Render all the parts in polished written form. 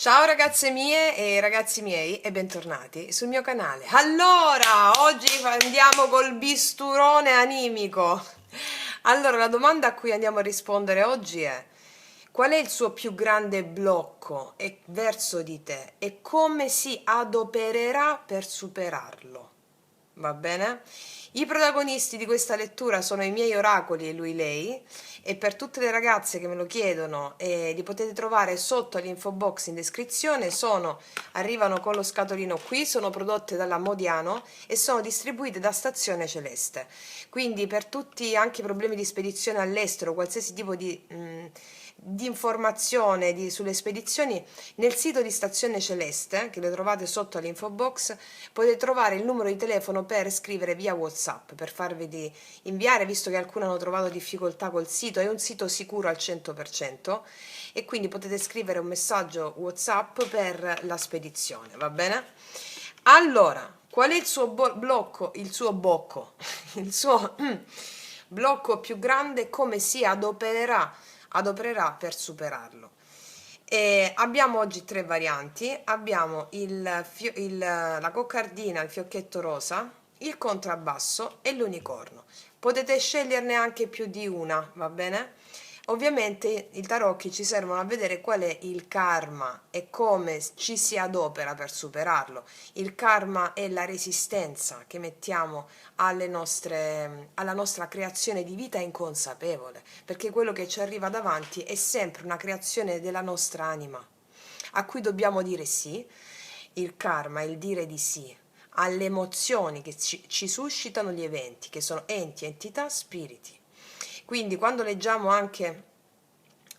Ciao ragazze mie e ragazzi miei e bentornati sul mio canale. Allora, oggi andiamo col bisturone animico. Allora, la domanda a cui andiamo a rispondere oggi è: qual è il suo più grande blocco verso di te e come si adopererà per superarlo? Va bene? I protagonisti di questa lettura sono i miei oracoli e lui lei, e per tutte le ragazze che me lo chiedono li potete trovare sotto all'info box in descrizione. Arrivano con lo scatolino qui, sono prodotte dalla Modiano e sono distribuite da Stazione Celeste. Quindi per tutti anche i problemi di spedizione all'estero, qualsiasi tipo di informazione sulle spedizioni, nel sito di Stazione Celeste, che le trovate sotto all'info box, potete trovare il numero di telefono per scrivere via WhatsApp, per farvi inviare, visto che alcune hanno trovato difficoltà col sito. È un sito sicuro al 100% e quindi potete scrivere un messaggio WhatsApp per la spedizione, va bene? Allora, qual è il suo blocco, il suo bocco, il suo blocco più grande, come si adopererà per superarlo? Abbiamo oggi tre varianti. Abbiamo la coccardina, il fiocchetto rosa, il contrabbasso e l'unicorno. Potete sceglierne anche più di una, va bene? Ovviamente i tarocchi ci servono a vedere qual è il karma e come ci si adopera per superarlo. Il karma è la resistenza che mettiamo alla nostra creazione di vita inconsapevole, perché quello che ci arriva davanti è sempre una creazione della nostra anima, a cui dobbiamo dire sì. Il karma è il dire di sì alle emozioni che ci suscitano gli eventi, che sono enti, entità, spiriti. Quindi quando leggiamo anche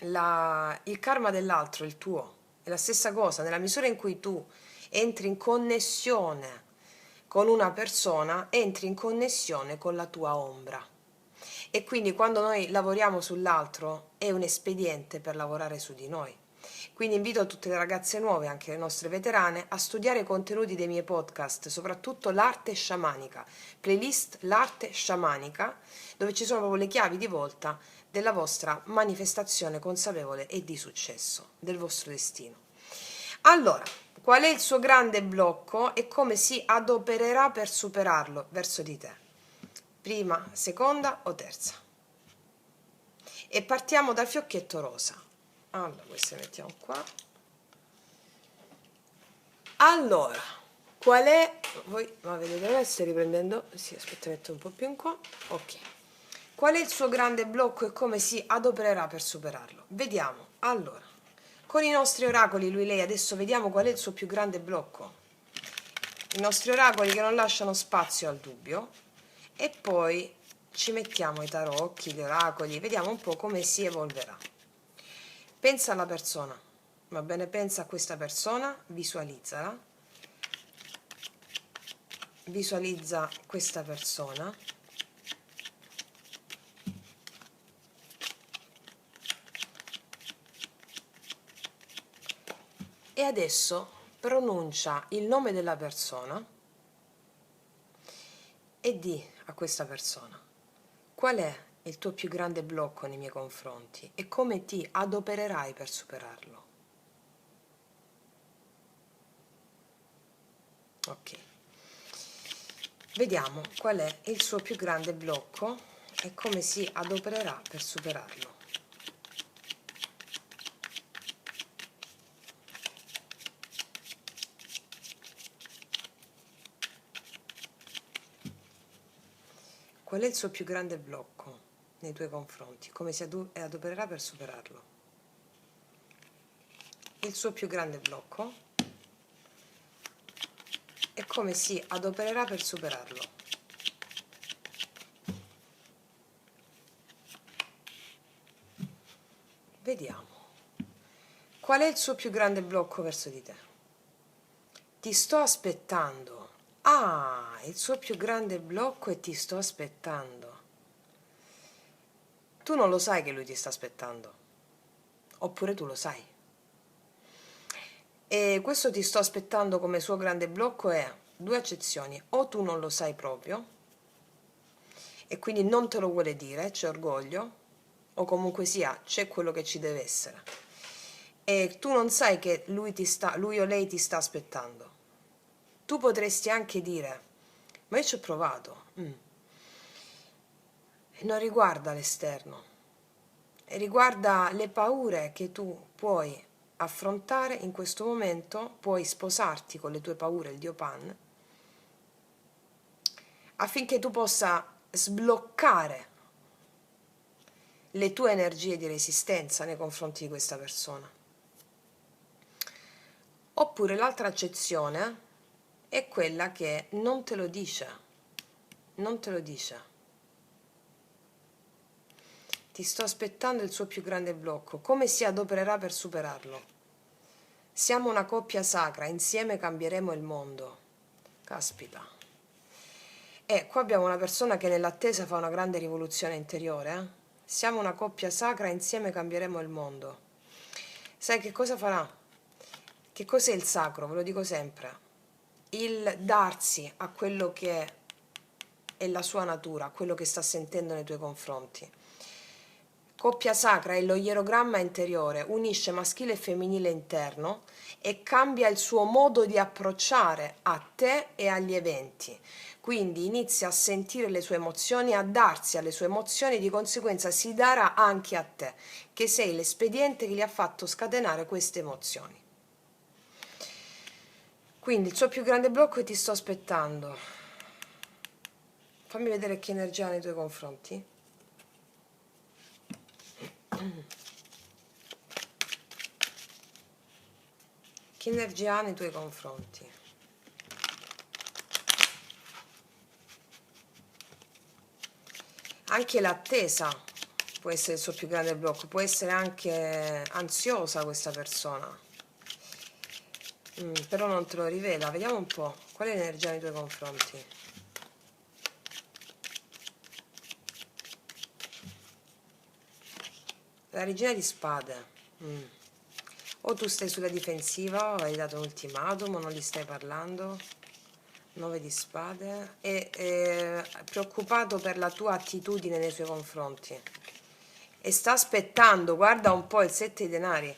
il karma dell'altro, il tuo, è la stessa cosa. Nella misura in cui tu entri in connessione con una persona, entri in connessione con la tua ombra. E quindi quando noi lavoriamo sull'altro è un espediente per lavorare su di noi. Quindi invito tutte le ragazze nuove, anche le nostre veterane, a studiare i contenuti dei miei podcast, soprattutto l'arte sciamanica, playlist l'arte sciamanica, dove ci sono proprio le chiavi di volta della vostra manifestazione consapevole e di successo, del vostro destino. Allora, qual è il suo grande blocco e come si adopererà per superarlo verso di te? Prima, seconda o terza? E partiamo dal fiocchetto rosa. Allora, queste mettiamo qua. Allora, qual è... Voi vedete, ora stai riprendendo? Sì, aspetta, metto un po' più in qua. Ok. Qual è il suo grande blocco e come si adopererà per superarlo? Vediamo. Allora, con i nostri oracoli, lui, lei, adesso vediamo qual è il suo più grande blocco. I nostri oracoli che non lasciano spazio al dubbio, e poi ci mettiamo i tarocchi, gli oracoli, vediamo un po' come si evolverà. Pensa alla persona, va bene? Pensa a questa persona, visualizzala, visualizza questa persona, e adesso pronuncia il nome della persona e di a questa persona qual è il tuo più grande blocco nei miei confronti e come ti adopererai per superarlo. Ok, vediamo qual è il suo più grande blocco e come si adopererà per superarlo. Qual è il suo più grande blocco nei tuoi confronti? Come si adopererà per superarlo? Il suo più grande blocco e come si adopererà per superarlo. Vediamo. Qual è il suo più grande blocco verso di te? Ti sto aspettando. Ah, il suo più grande blocco è ti sto aspettando. Tu non lo sai che lui ti sta aspettando, oppure tu lo sai. E questo ti sto aspettando come suo grande blocco è due accezioni: o tu non lo sai proprio e quindi non te lo vuole dire, c'è orgoglio, o comunque sia c'è quello che ci deve essere. e tu non sai che lui o lei ti sta aspettando. Tu potresti anche dire, ma io ci ho provato. E non riguarda l'esterno, riguarda le paure che tu puoi affrontare in questo momento, puoi sposarti con le tue paure, il Dio Pan, affinché tu possa sbloccare le tue energie di resistenza nei confronti di questa persona. Oppure l'altra accezione è quella che non te lo dice, non te lo dice. Ti sto aspettando il suo più grande blocco, come si adopererà per superarlo. Siamo una coppia sacra, insieme cambieremo il mondo. Caspita. E qua abbiamo una persona che nell'attesa fa una grande rivoluzione interiore. Siamo una coppia sacra, insieme cambieremo il mondo. Sai che cosa farà? Che cos'è il sacro? Ve lo dico sempre. Il darsi a quello che è la sua natura, a quello che sta sentendo nei tuoi confronti. Coppia sacra è lo ierogramma interiore, unisce maschile e femminile interno e cambia il suo modo di approcciare a te e agli eventi. Quindi inizia a sentire le sue emozioni, a darsi alle sue emozioni e di conseguenza si darà anche a te, che sei l'espediente che gli ha fatto scatenare queste emozioni. Quindi il suo più grande blocco è ti sto aspettando. Fammi vedere che energia ha nei tuoi confronti. Che energia ha nei tuoi confronti? Anche l'attesa può essere il suo più grande blocco, può essere anche ansiosa questa persona. Però non te lo rivela. Vediamo un po', qual è l'energia nei tuoi confronti? La regina di spade. O tu stai sulla difensiva, o hai dato un ultimatum, o non gli stai parlando. 9 di spade. È preoccupato per la tua attitudine nei suoi confronti. E sta aspettando, guarda un po' il 7 di denari.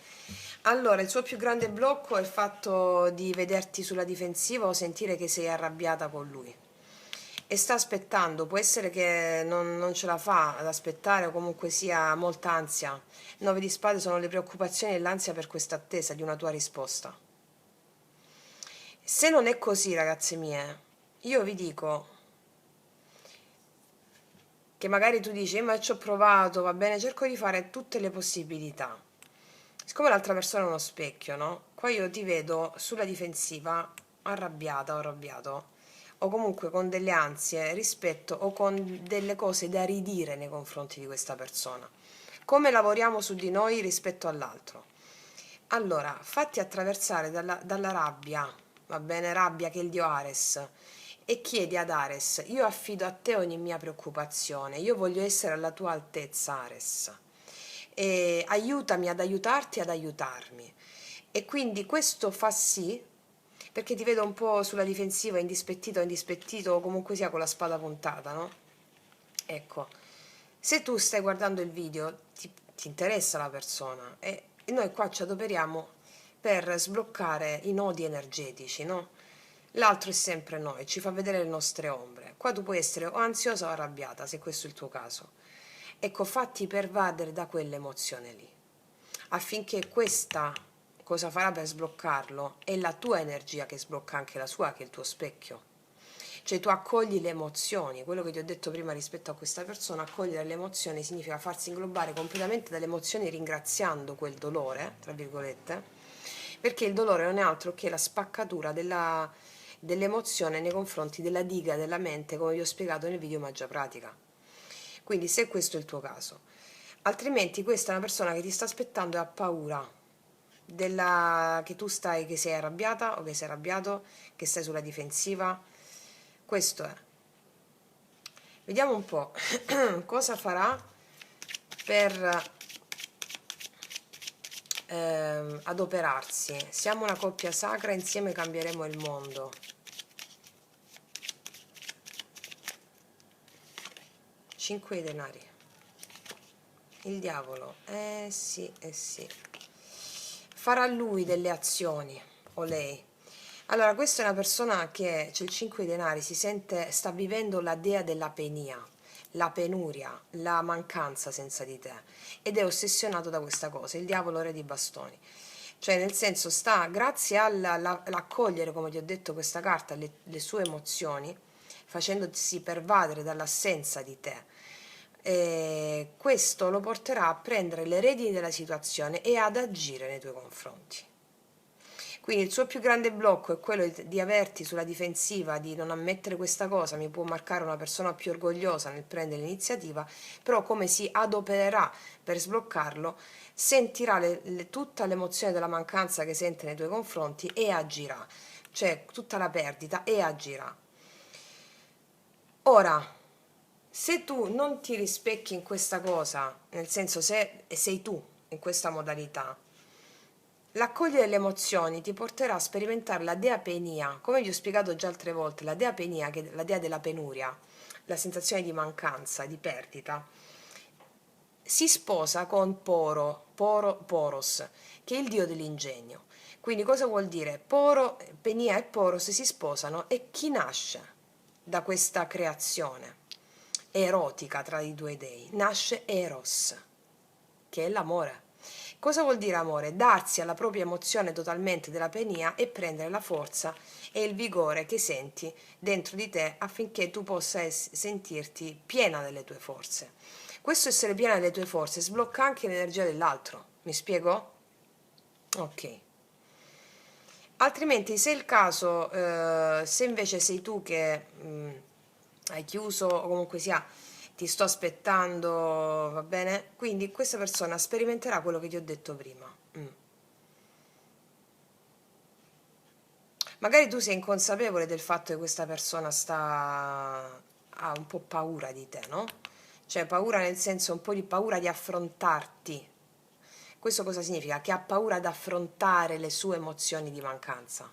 Allora, il suo più grande blocco è il fatto di vederti sulla difensiva o sentire che sei arrabbiata con lui. E sta aspettando, può essere che non ce la fa ad aspettare o comunque sia molta ansia. 9 di spade sono le preoccupazioni e l'ansia per questa attesa di una tua risposta. Se non è così, ragazze mie, io vi dico che magari tu dici, ma ci ho provato, va bene, cerco di fare tutte le possibilità. Siccome l'altra persona è uno specchio, no? Qua io ti vedo sulla difensiva, arrabbiata o arrabbiato, o comunque con delle ansie rispetto o con delle cose da ridire nei confronti di questa persona. Come lavoriamo su di noi rispetto all'altro? Allora, fatti attraversare dalla rabbia, va bene, rabbia che è il dio Ares, e chiedi ad Ares, io affido a te ogni mia preoccupazione, io voglio essere alla tua altezza, Ares, e aiutami ad aiutarti ad aiutarmi. E quindi questo fa sì, perché ti vedo un po' sulla difensiva, indispettito o comunque sia con la spada puntata, no? Ecco, se tu stai guardando il video, ti interessa la persona e noi qua ci adoperiamo per sbloccare i nodi energetici, no? L'altro è sempre noi, ci fa vedere le nostre ombre. Qua tu puoi essere o ansiosa o arrabbiata, se questo è il tuo caso. Ecco, fatti pervadere da quell'emozione lì, affinché questa cosa farà per sbloccarlo è la tua energia che sblocca anche la sua, che è il tuo specchio. Cioè tu accogli le emozioni, quello che ti ho detto prima rispetto a questa persona, accogliere le emozioni significa farsi inglobare completamente dalle emozioni ringraziando quel dolore, tra virgolette, perché il dolore non è altro che la spaccatura dell'emozione nei confronti della diga della mente, come vi ho spiegato nel video Magia Pratica. Quindi se questo è il tuo caso, altrimenti questa è una persona che ti sta aspettando e ha paura che sei arrabbiata o che sei arrabbiato, che stai sulla difensiva. Questo è. Vediamo un po' cosa farà per adoperarsi. Siamo una coppia sacra, insieme cambieremo il mondo. 5 di denari. Il diavolo. Sì, sì. farà lui delle azioni, o lei. Allora, questa è una persona che c'è il 5 di denari, si sente, sta vivendo la dea della penia, la penuria, la mancanza senza di te, ed è ossessionato da questa cosa, il diavolo re di bastoni. Cioè, nel senso, sta, grazie all'accogliere, come ti ho detto, questa carta, le sue emozioni, facendosi pervadere dall'assenza di te, questo lo porterà a prendere le redini della situazione e ad agire nei tuoi confronti. Quindi il suo più grande blocco è quello di averti sulla difensiva, di non ammettere questa cosa, mi può marcare una persona più orgogliosa nel prendere l'iniziativa, però come si adopererà per sbloccarlo, sentirà tutta l'emozione della mancanza che sente nei tuoi confronti e agirà, cioè tutta la perdita e agirà. Ora, se tu non ti rispecchi in questa cosa, nel senso se sei tu in questa modalità, l'accogliere le emozioni ti porterà a sperimentare la dea penia, come vi ho spiegato già altre volte, la dea penia, che è la dea della penuria, la sensazione di mancanza, di perdita, si sposa con Poros, che è il dio dell'ingegno. Quindi cosa vuol dire? Penia e Poros si sposano e chi nasce da questa creazione erotica tra i due dei? Nasce Eros, che è l'amore. Cosa vuol dire amore? Darsi alla propria emozione totalmente della penia e prendere la forza e il vigore che senti dentro di te affinché tu possa sentirti piena delle tue forze. Questo essere piena delle tue forze sblocca anche l'energia dell'altro. Mi spiego? Ok. Altrimenti, se è il caso, se invece sei tu che hai chiuso o comunque sia ti sto aspettando, va bene? Quindi questa persona sperimenterà quello che ti ho detto prima. Magari tu sei inconsapevole del fatto che questa persona ha un po' paura di te, no? Cioè paura nel senso un po' di paura di affrontarti. Questo cosa significa? Che ha paura ad affrontare le sue emozioni di mancanza.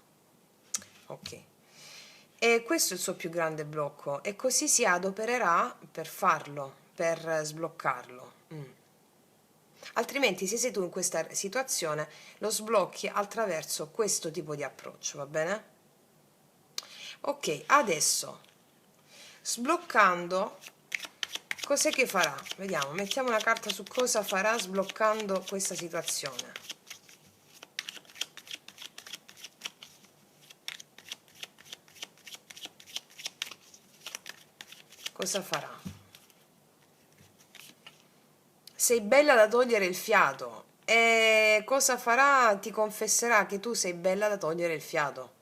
Ok. E questo è il suo più grande blocco e così si adopererà per farlo, per sbloccarlo. Altrimenti, se sei tu in questa situazione, lo sblocchi attraverso questo tipo di approccio, va bene? Ok, adesso, sbloccando, cos'è che farà? Vediamo, mettiamo una carta su cosa farà sbloccando questa situazione. Cosa farà? Sei bella da togliere il fiato. E cosa farà? Ti confesserà che tu sei bella da togliere il fiato.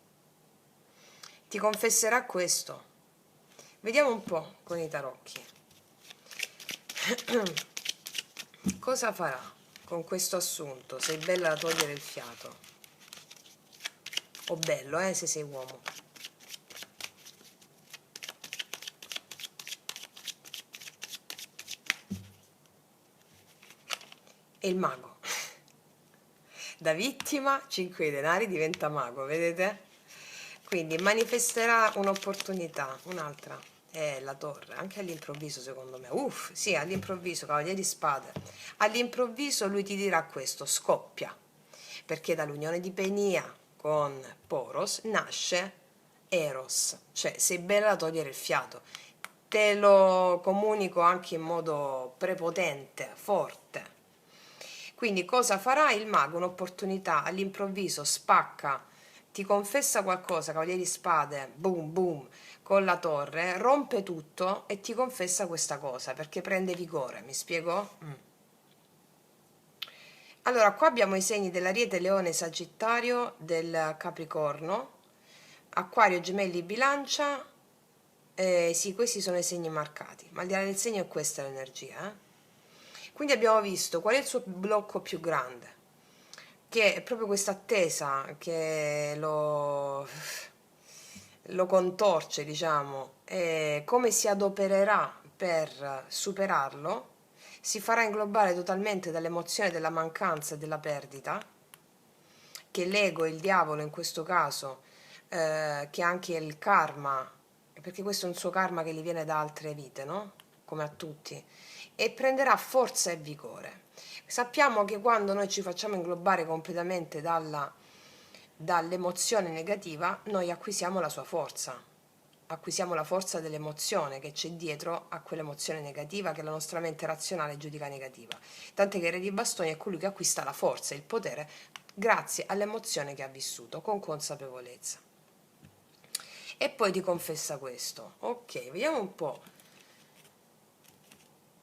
Ti confesserà questo. Vediamo un po' con i tarocchi. Cosa farà con questo assunto? Sei bella da togliere il fiato. O bello, se sei uomo. E il mago. Da vittima, 5 di denari diventa mago, vedete? Quindi manifesterà un'opportunità, un'altra. La torre, anche all'improvviso secondo me. Uff, sì, all'improvviso, cavaliere di spade. All'improvviso lui ti dirà questo, scoppia. Perché dall'unione di Penia con Poros nasce Eros, cioè sei bella da togliere il fiato. Te lo comunico anche in modo prepotente, forte. Quindi cosa farà il mago? Un'opportunità, all'improvviso spacca, ti confessa qualcosa, cavaliere di spade, boom boom, con la torre, rompe tutto e ti confessa questa cosa perché prende vigore, mi spiego? Allora, qua abbiamo i segni dell'Ariete, Leone, Sagittario, del Capricorno, Acquario, Gemelli, Bilancia. Sì, questi sono i segni marcati, ma al di là del segno è questa l'energia. Quindi abbiamo visto qual è il suo blocco più grande, che è proprio questa attesa che lo contorce, diciamo, e come si adopererà per superarlo, si farà inglobare totalmente dall'emozione della mancanza e della perdita, che l'ego e il diavolo in questo caso, che anche il karma, perché questo è un suo karma che gli viene da altre vite, no? Come a tutti, e prenderà forza e vigore. Sappiamo che quando noi ci facciamo inglobare completamente dall'emozione negativa, noi acquisiamo la sua forza, acquisiamo la forza dell'emozione che c'è dietro a quell'emozione negativa che la nostra mente razionale giudica negativa. Tant'è che il re di bastoni è colui che acquista la forza e il potere grazie all'emozione che ha vissuto con consapevolezza. E poi ti confessa questo. Ok, vediamo un po'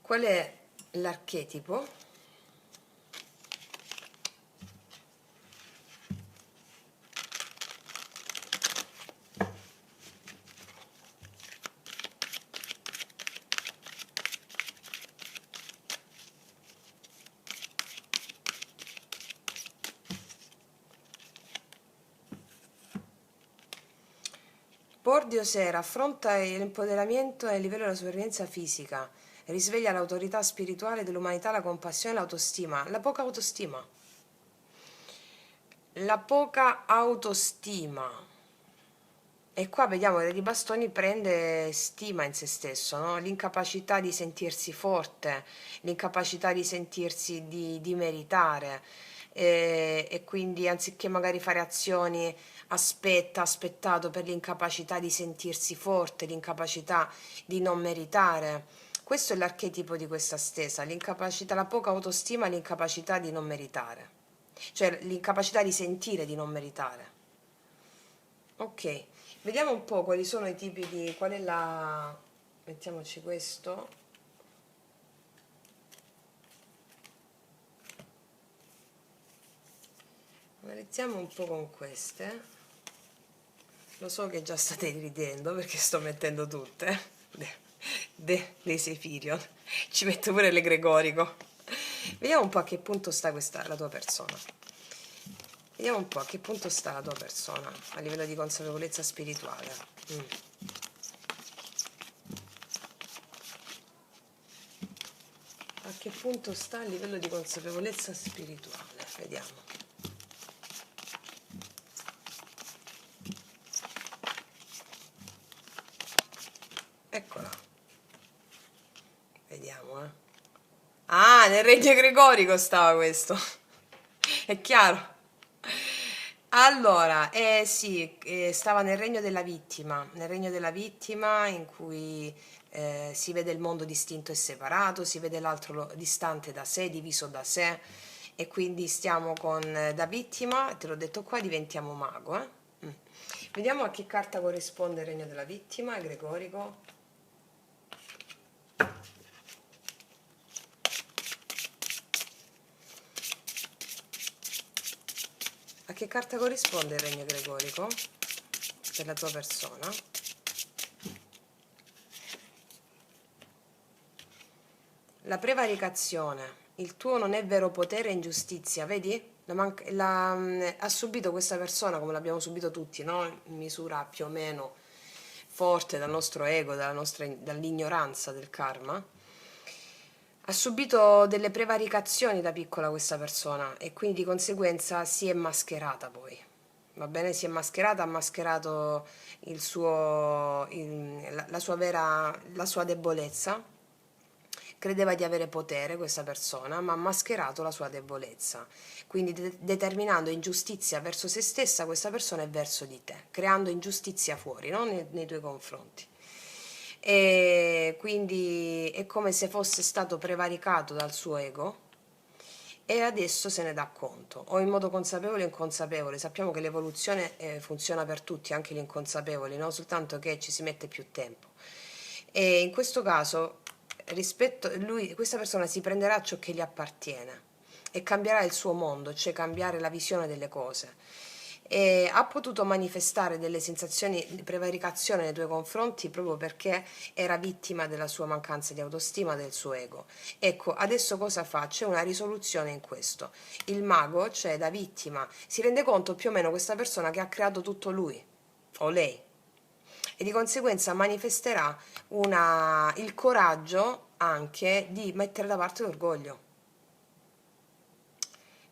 qual è l'archetipo. Bordio Sera affronta l'empoderamento a livello della sopravvivenza fisica, risveglia l'autorità spirituale dell'umanità, la compassione e l'autostima. La poca autostima. La poca autostima. E qua vediamo che Re di Bastoni prende stima in se stesso, no? L'incapacità di sentirsi forte, l'incapacità di sentirsi di meritare, e quindi anziché magari fare azioni aspettato per l'incapacità di sentirsi forte, l'incapacità di non meritare. Questo è l'archetipo di questa stesa, l'incapacità, la poca autostima, l'incapacità di non meritare, cioè l'incapacità di sentire di non meritare. Ok, vediamo un po' quali sono i tipi di... qual è la... mettiamoci questo. Analizziamo un po' con queste. Lo so che già state ridendo perché sto mettendo tutte. Dei Sefirion. Ci metto pure le Gregorico. Vediamo un po' a che punto sta la tua persona. Vediamo un po' a che punto sta la tua persona a livello di consapevolezza spirituale. A che punto sta a livello di consapevolezza spirituale? Vediamo. Eccola. Vediamo, Ah, nel regno gregorico stava questo. È chiaro. Allora, sì, stava nel regno della vittima in cui si vede il mondo distinto e separato, si vede l'altro distante da sé, diviso da sé, e quindi stiamo con da vittima, te l'ho detto qua, diventiamo mago. Vediamo a che carta corrisponde il regno della vittima, gregorico. A che carta corrisponde il regno gregorico per la tua persona? La prevaricazione, il tuo non è vero potere e ingiustizia, vedi? Ha subito questa persona, come l'abbiamo subito tutti, no? In misura più o meno forte dal nostro ego, dall'ignoranza del karma. Ha subito delle prevaricazioni da piccola questa persona e quindi di conseguenza si è mascherata poi. Va bene? Si è mascherata, ha mascherato la sua debolezza. Credeva di avere potere questa persona, ma ha mascherato la sua debolezza, quindi determinando ingiustizia verso se stessa questa persona e verso di te, creando ingiustizia fuori, no? nei tuoi confronti. E quindi è come se fosse stato prevaricato dal suo ego e adesso se ne dà conto, o in modo consapevole o inconsapevole. Sappiamo che l'evoluzione funziona per tutti, anche gli inconsapevoli, no? Soltanto che ci si mette più tempo. E in questo caso questa persona si prenderà ciò che gli appartiene e cambierà il suo mondo, cioè cambiare la visione delle cose. E ha potuto manifestare delle sensazioni di prevaricazione nei tuoi confronti proprio perché era vittima della sua mancanza di autostima, del suo ego. Ecco, adesso cosa fa? C'è una risoluzione in questo. Il mago, cioè da vittima, si rende conto più o meno questa persona che ha creato tutto lui o lei, e di conseguenza manifesterà il coraggio anche di mettere da parte l'orgoglio,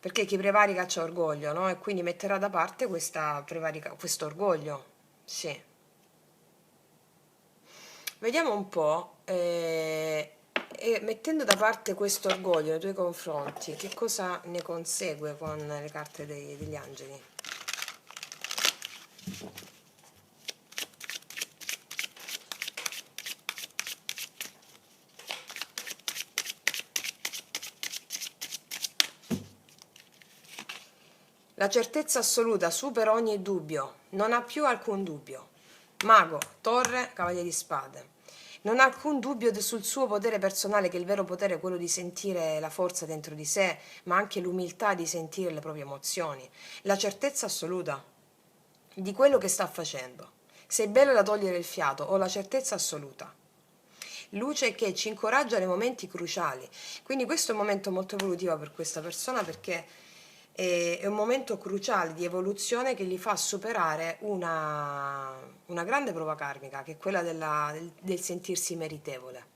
perché chi prevarica c'ha orgoglio, no? E quindi metterà da parte questo orgoglio. Sì. Vediamo un po'. E mettendo da parte questo orgoglio nei tuoi confronti, che cosa ne consegue con le carte degli angeli? La certezza assoluta supera ogni dubbio, non ha più alcun dubbio. Mago, torre, cavaliere di spade. Non ha alcun dubbio sul suo potere personale, che il vero potere è quello di sentire la forza dentro di sé, ma anche l'umiltà di sentire le proprie emozioni. La certezza assoluta di quello che sta facendo. Se è bello da togliere il fiato, ho la certezza assoluta. Luce che ci incoraggia nei momenti cruciali. Quindi questo è un momento molto evolutivo per questa persona, perché è un momento cruciale di evoluzione che gli fa superare una grande prova karmica, che è quella del sentirsi meritevole,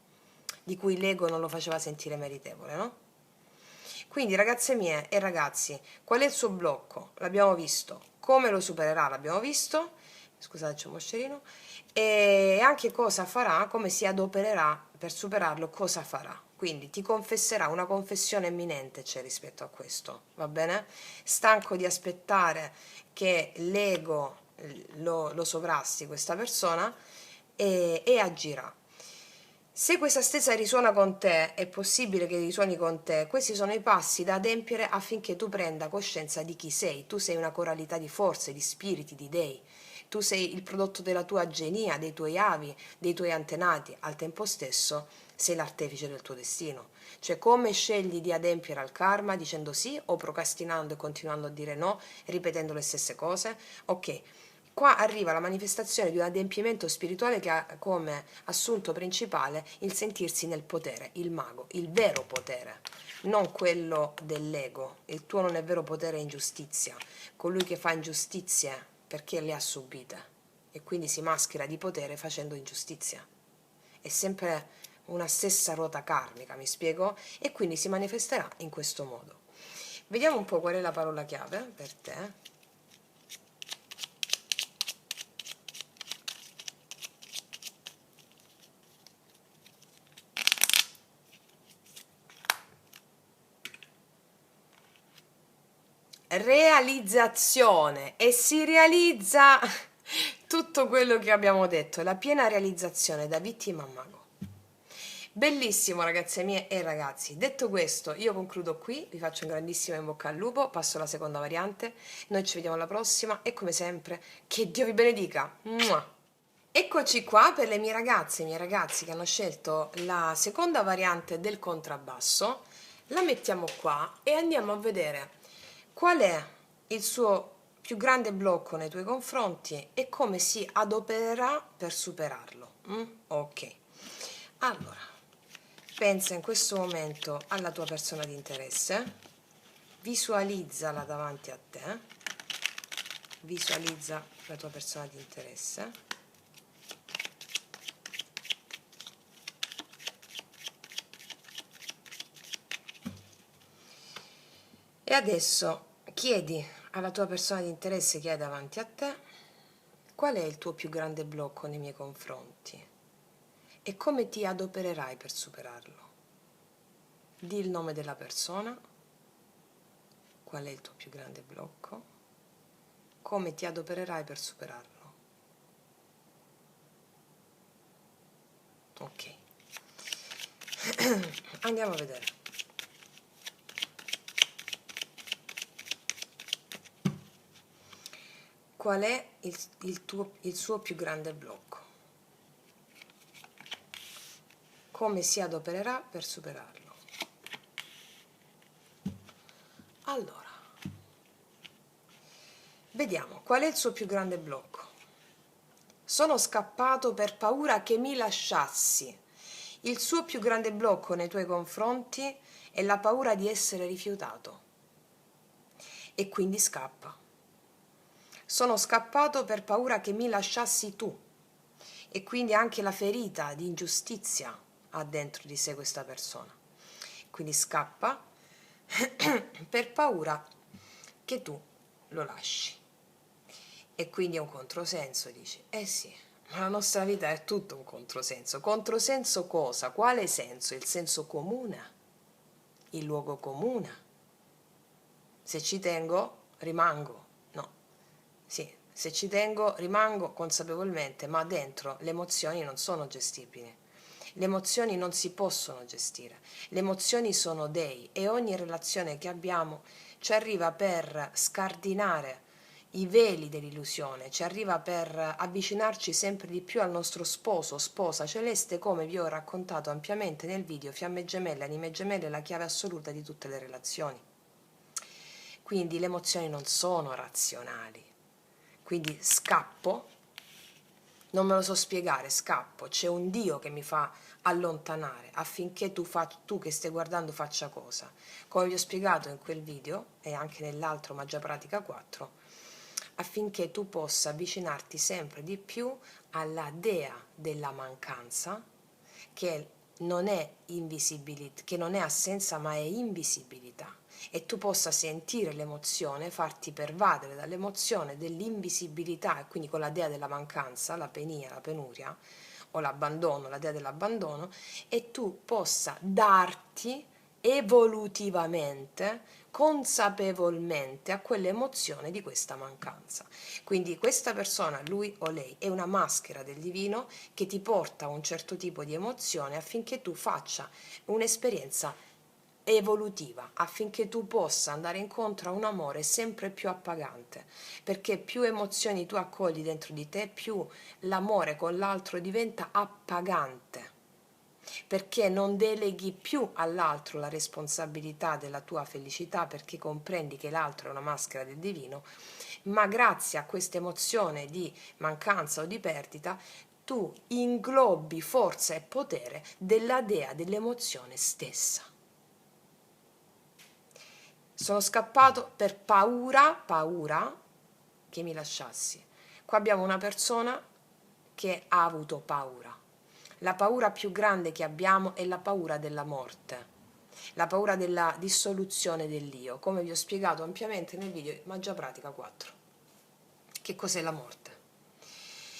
di cui l'ego non lo faceva sentire meritevole, no? Quindi ragazze mie e ragazzi, qual è il suo blocco? L'abbiamo visto. Come lo supererà? L'abbiamo visto. Scusate, c'è un moscerino. E anche cosa farà, come si adopererà per superarlo, cosa farà. Quindi ti confesserà, una confessione imminente c'è rispetto a questo, va bene? Stanco di aspettare che l'ego lo sovrasti questa persona, e agirà. Se questa stessa risuona con te, è possibile che risuoni con te, questi sono i passi da adempiere affinché tu prenda coscienza di chi sei. Tu sei una coralità di forze, di spiriti, di dei. Tu sei il prodotto della tua genia, dei tuoi avi, dei tuoi antenati. Al tempo stesso sei l'artefice del tuo destino. Cioè, come scegli di adempiere al karma dicendo sì o procrastinando e continuando a dire no, ripetendo le stesse cose? Ok. Qua arriva la manifestazione di un adempimento spirituale che ha come assunto principale il sentirsi nel potere, il mago, il vero potere, non quello dell'ego. Il tuo non è vero potere, è ingiustizia. Colui che fa ingiustizie perché le ha subite e quindi si maschera di potere facendo ingiustizia. È sempre una stessa ruota karmica, mi spiego? E quindi si manifesterà in questo modo. Vediamo un po' qual è la parola chiave per te. Realizzazione, e si realizza tutto quello che abbiamo detto, la piena realizzazione da vittima a mago. Bellissimo ragazze mie e ragazzi. Detto questo, io concludo qui, vi faccio un grandissimo in bocca al lupo, passo alla seconda variante, noi ci vediamo alla prossima e come sempre che Dio vi benedica. Mua! Eccoci qua per le mie ragazze e i miei ragazzi che hanno scelto la seconda variante del contrabbasso. La mettiamo qua e andiamo a vedere qual è il suo più grande blocco nei tuoi confronti e come si adopererà per superarlo. Ok. Allora, pensa in questo momento alla tua persona di interesse, visualizzala davanti a te, visualizza la tua persona di interesse. E adesso chiedi alla tua persona di interesse che hai davanti a te qual è il tuo più grande blocco nei miei confronti e come ti adopererai per superarlo. Di il nome della persona, qual è il tuo più grande blocco, come ti adopererai per superarlo. Ok. Andiamo a vedere. Qual è il suo più grande blocco? Come si adopererà per superarlo? Allora, vediamo qual è il suo più grande blocco. Sono scappato per paura che mi lasciassi. Il suo più grande blocco nei tuoi confronti è la paura di essere rifiutato e quindi scappa. Sono scappato per paura che mi lasciassi tu e quindi anche la ferita di ingiustizia ha dentro di sé questa persona. Quindi scappa per paura che tu lo lasci. E quindi è un controsenso, dici, eh sì, Ma la nostra vita è tutto un controsenso. Controsenso cosa? Quale senso? Il senso comune? Il luogo comune? Se ci tengo, rimango. No. Sì, se ci tengo, rimango consapevolmente, ma dentro le emozioni non sono gestibili. Le emozioni non si possono gestire. Le emozioni sono dei e ogni relazione che abbiamo ci arriva per scardinare i veli dell'illusione, ci arriva per avvicinarci sempre di più al nostro sposo, sposa celeste, come vi ho raccontato ampiamente nel video Fiamme gemelle, anime gemelle, la chiave assoluta di tutte le relazioni. Quindi le emozioni non sono razionali. Quindi scappo, non me lo so spiegare, scappo, c'è un Dio che mi fa allontanare affinché tu che stai guardando faccia cosa. Come vi ho spiegato in quel video e anche nell'altro Magia Pratica 4, affinché tu possa avvicinarti sempre di più alla dea della mancanza, che non è invisibilità, che non è assenza ma è invisibilità, e tu possa sentire l'emozione, farti pervadere dall'emozione dell'invisibilità, e quindi con la dea della mancanza, la penia, la penuria o l'abbandono, la dea dell'abbandono, e tu possa darti evolutivamente, consapevolmente a quell'emozione di questa mancanza. Quindi questa persona, lui o lei, è una maschera del divino che ti porta a un certo tipo di emozione affinché tu faccia un'esperienza evolutiva, affinché tu possa andare incontro a un amore sempre più appagante, perché più emozioni tu accogli dentro di te, più l'amore con l'altro diventa appagante, perché non deleghi più all'altro la responsabilità della tua felicità, perché comprendi che l'altro è una maschera del divino, ma grazie a questa emozione di mancanza o di perdita tu inglobi forza e potere della dea dell'emozione stessa. Sono scappato per paura che mi lasciassi. Qua abbiamo una persona che ha avuto paura. La paura più grande che abbiamo è la paura della morte, la paura della dissoluzione dell'io, come vi ho spiegato ampiamente nel video Magia Pratica 4. Che cos'è la morte?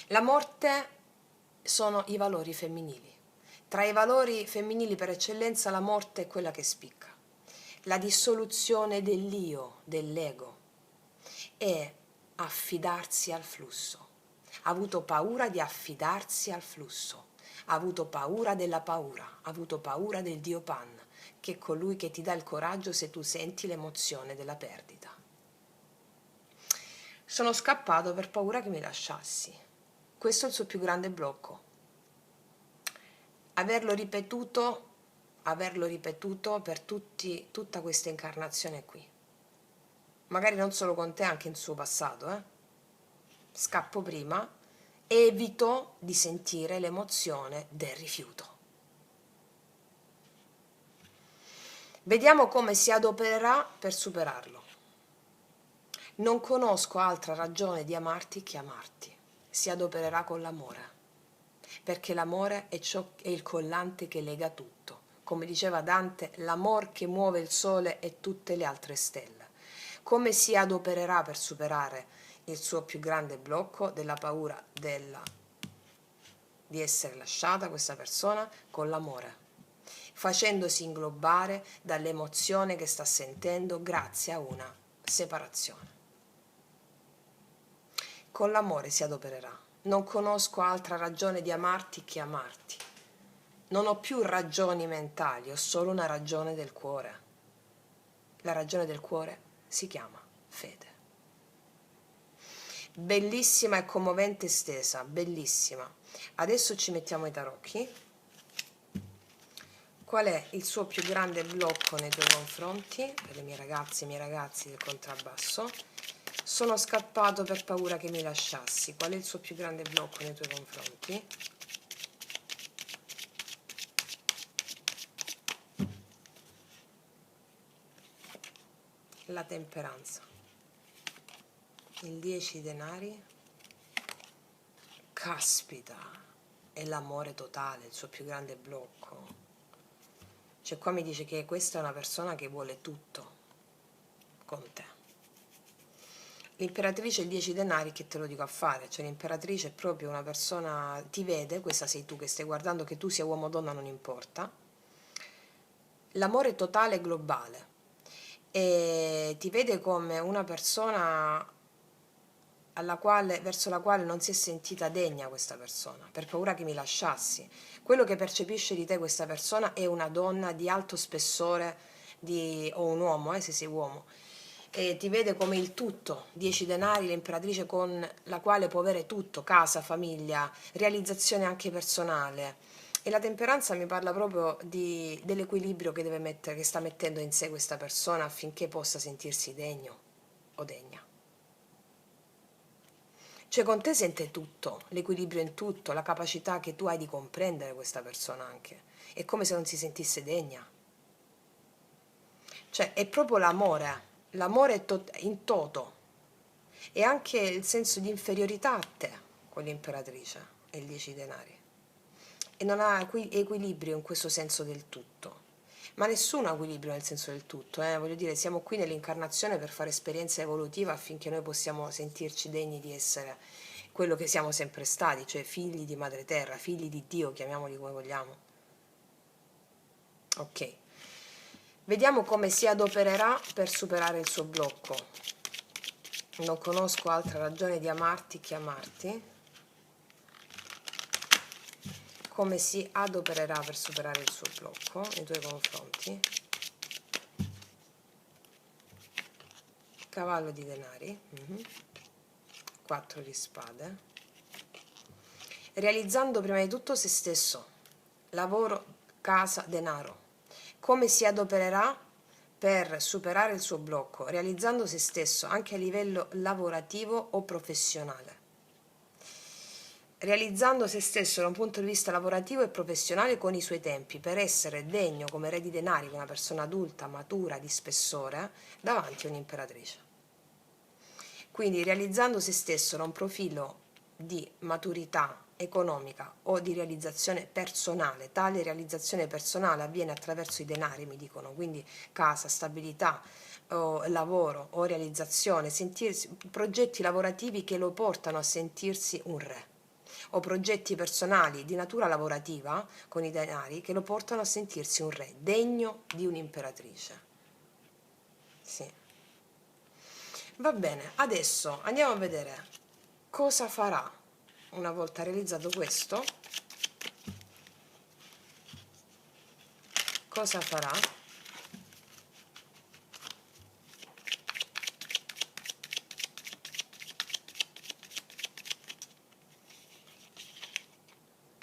La morte sono i valori femminili. Tra i valori femminili per eccellenza la morte è quella che spicca. La dissoluzione dell'io, dell'ego, è affidarsi al flusso. Ha avuto paura di affidarsi al flusso, ha avuto paura della paura, ha avuto paura del Dio Pan, che è colui che ti dà il coraggio se tu senti l'emozione della perdita. Sono scappato per paura che mi lasciassi. Questo è il suo più grande blocco. Averlo ripetuto per tutta questa incarnazione qui. Magari non solo con te, anche in suo passato. Scappo prima, evito di sentire l'emozione del rifiuto. Vediamo come si adopererà per superarlo. Non conosco altra ragione di amarti che amarti. Si adopererà con l'amore, perché l'amore è il collante che lega tutto. Come diceva Dante, l'amor che muove il sole e tutte le altre stelle. Come si adopererà per superare il suo più grande blocco della paura di essere lasciata questa persona? Con l'amore, facendosi inglobare dall'emozione che sta sentendo grazie a una separazione. Con l'amore si adopererà. Non conosco altra ragione di amarti che amarti. Non ho più ragioni mentali, ho solo una ragione del cuore. La ragione del cuore si chiama fede. Bellissima e commovente stesa, bellissima. Adesso ci mettiamo i tarocchi. Qual è il suo più grande blocco nei tuoi confronti? Per le mie ragazze e i miei ragazzi del contrabbasso. Sono scappato per paura che mi lasciassi. Qual è il suo più grande blocco nei tuoi confronti? La temperanza. Il 10 denari. Caspita, è l'amore totale, il suo più grande blocco. Cioè qua mi dice che questa è una persona che vuole tutto con te. L'imperatrice e il 10 denari, che te lo dico a fare, cioè l'imperatrice è proprio una persona, ti vede, questa sei tu che stai guardando, che tu sia uomo o donna non importa, l'amore totale e globale, e ti vede come una persona verso la quale non si è sentita degna questa persona, per paura che mi lasciassi. Quello che percepisce di te questa persona è una donna di alto spessore, o un uomo, se sei uomo, e ti vede come il tutto, 10 denari, l'imperatrice con la quale può avere tutto, casa, famiglia, realizzazione anche personale. E la temperanza mi parla proprio dell'equilibrio che deve mettere, che sta mettendo in sé questa persona affinché possa sentirsi degno o degna. Cioè con te sente tutto, l'equilibrio in tutto, la capacità che tu hai di comprendere questa persona anche. È come se non si sentisse degna. Cioè è proprio l'amore in toto, e anche il senso di inferiorità a te con l'imperatrice e il 10 denari. E non ha equilibrio in questo senso del tutto. Ma nessuno ha equilibrio nel senso del tutto, voglio dire, siamo qui nell'incarnazione per fare esperienza evolutiva affinché noi possiamo sentirci degni di essere quello che siamo sempre stati, cioè figli di Madre Terra, figli di Dio, chiamiamoli come vogliamo. Ok, vediamo come si adopererà per superare il suo blocco. Non conosco altra ragione di amarti che amarti. Come si adopererà per superare il suo blocco nei tuoi confronti. Cavallo di denari, 4 di spade, realizzando prima di tutto se stesso, lavoro, casa, denaro. Come si adopererà per superare il suo blocco, realizzando se stesso anche a livello lavorativo o professionale. Realizzando se stesso da un punto di vista lavorativo e professionale con i suoi tempi, per essere degno come re di denari, una persona adulta, matura, di spessore, davanti a un'imperatrice. Quindi realizzando se stesso da un profilo di maturità economica o di realizzazione personale. Tale realizzazione personale avviene attraverso i denari, mi dicono, quindi casa, stabilità, o lavoro o realizzazione, progetti lavorativi che lo portano a sentirsi un re, o progetti personali di natura lavorativa con i denari che lo portano a sentirsi un re, degno di un'imperatrice. Sì. Va bene, adesso andiamo a vedere cosa farà una volta realizzato questo. Cosa farà?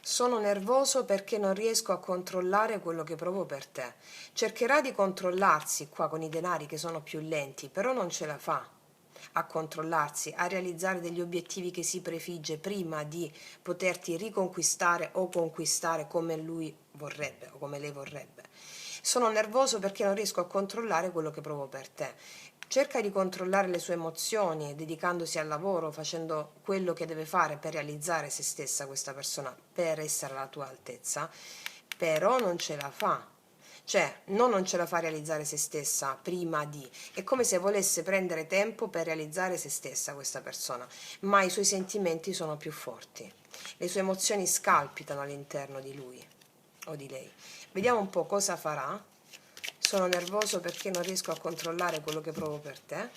Sono nervoso perché non riesco a controllare quello che provo per te. Cercherà di controllarsi qua con i denari che sono più lenti, però non ce la fa a controllarsi, a realizzare degli obiettivi che si prefigge prima di poterti riconquistare o conquistare come lui vorrebbe o come lei vorrebbe. Sono nervoso perché non riesco a controllare quello che provo per te. Cerca di controllare le sue emozioni, dedicandosi al lavoro, facendo quello che deve fare per realizzare se stessa questa persona, per essere alla tua altezza, però non ce la fa. Cioè, non ce la fa a realizzare se stessa prima di. È come se volesse prendere tempo per realizzare se stessa questa persona, ma i suoi sentimenti sono più forti. Le sue emozioni scalpitano all'interno di lui o di lei. Vediamo un po' cosa farà. Sono nervoso perché non riesco a controllare quello che provo per te.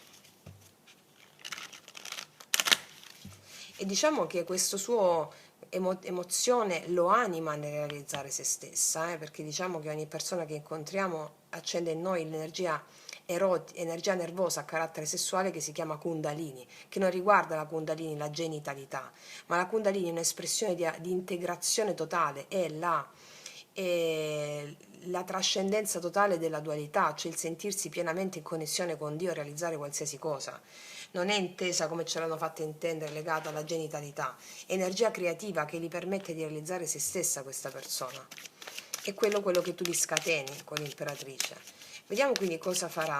E diciamo che questo suo emozione lo anima nel realizzare se stessa, perché diciamo che ogni persona che incontriamo accende in noi l'energia energia nervosa a carattere sessuale che si chiama Kundalini, che non riguarda la Kundalini, la genitalità, ma la Kundalini è un'espressione di integrazione totale, è la trascendenza totale della dualità, cioè il sentirsi pienamente in connessione con Dio e realizzare qualsiasi cosa. Non è intesa come ce l'hanno fatta intendere, legata alla genitalità, è energia creativa che gli permette di realizzare se stessa questa persona. È quello che tu gli scateni con l'imperatrice. Vediamo quindi cosa farà.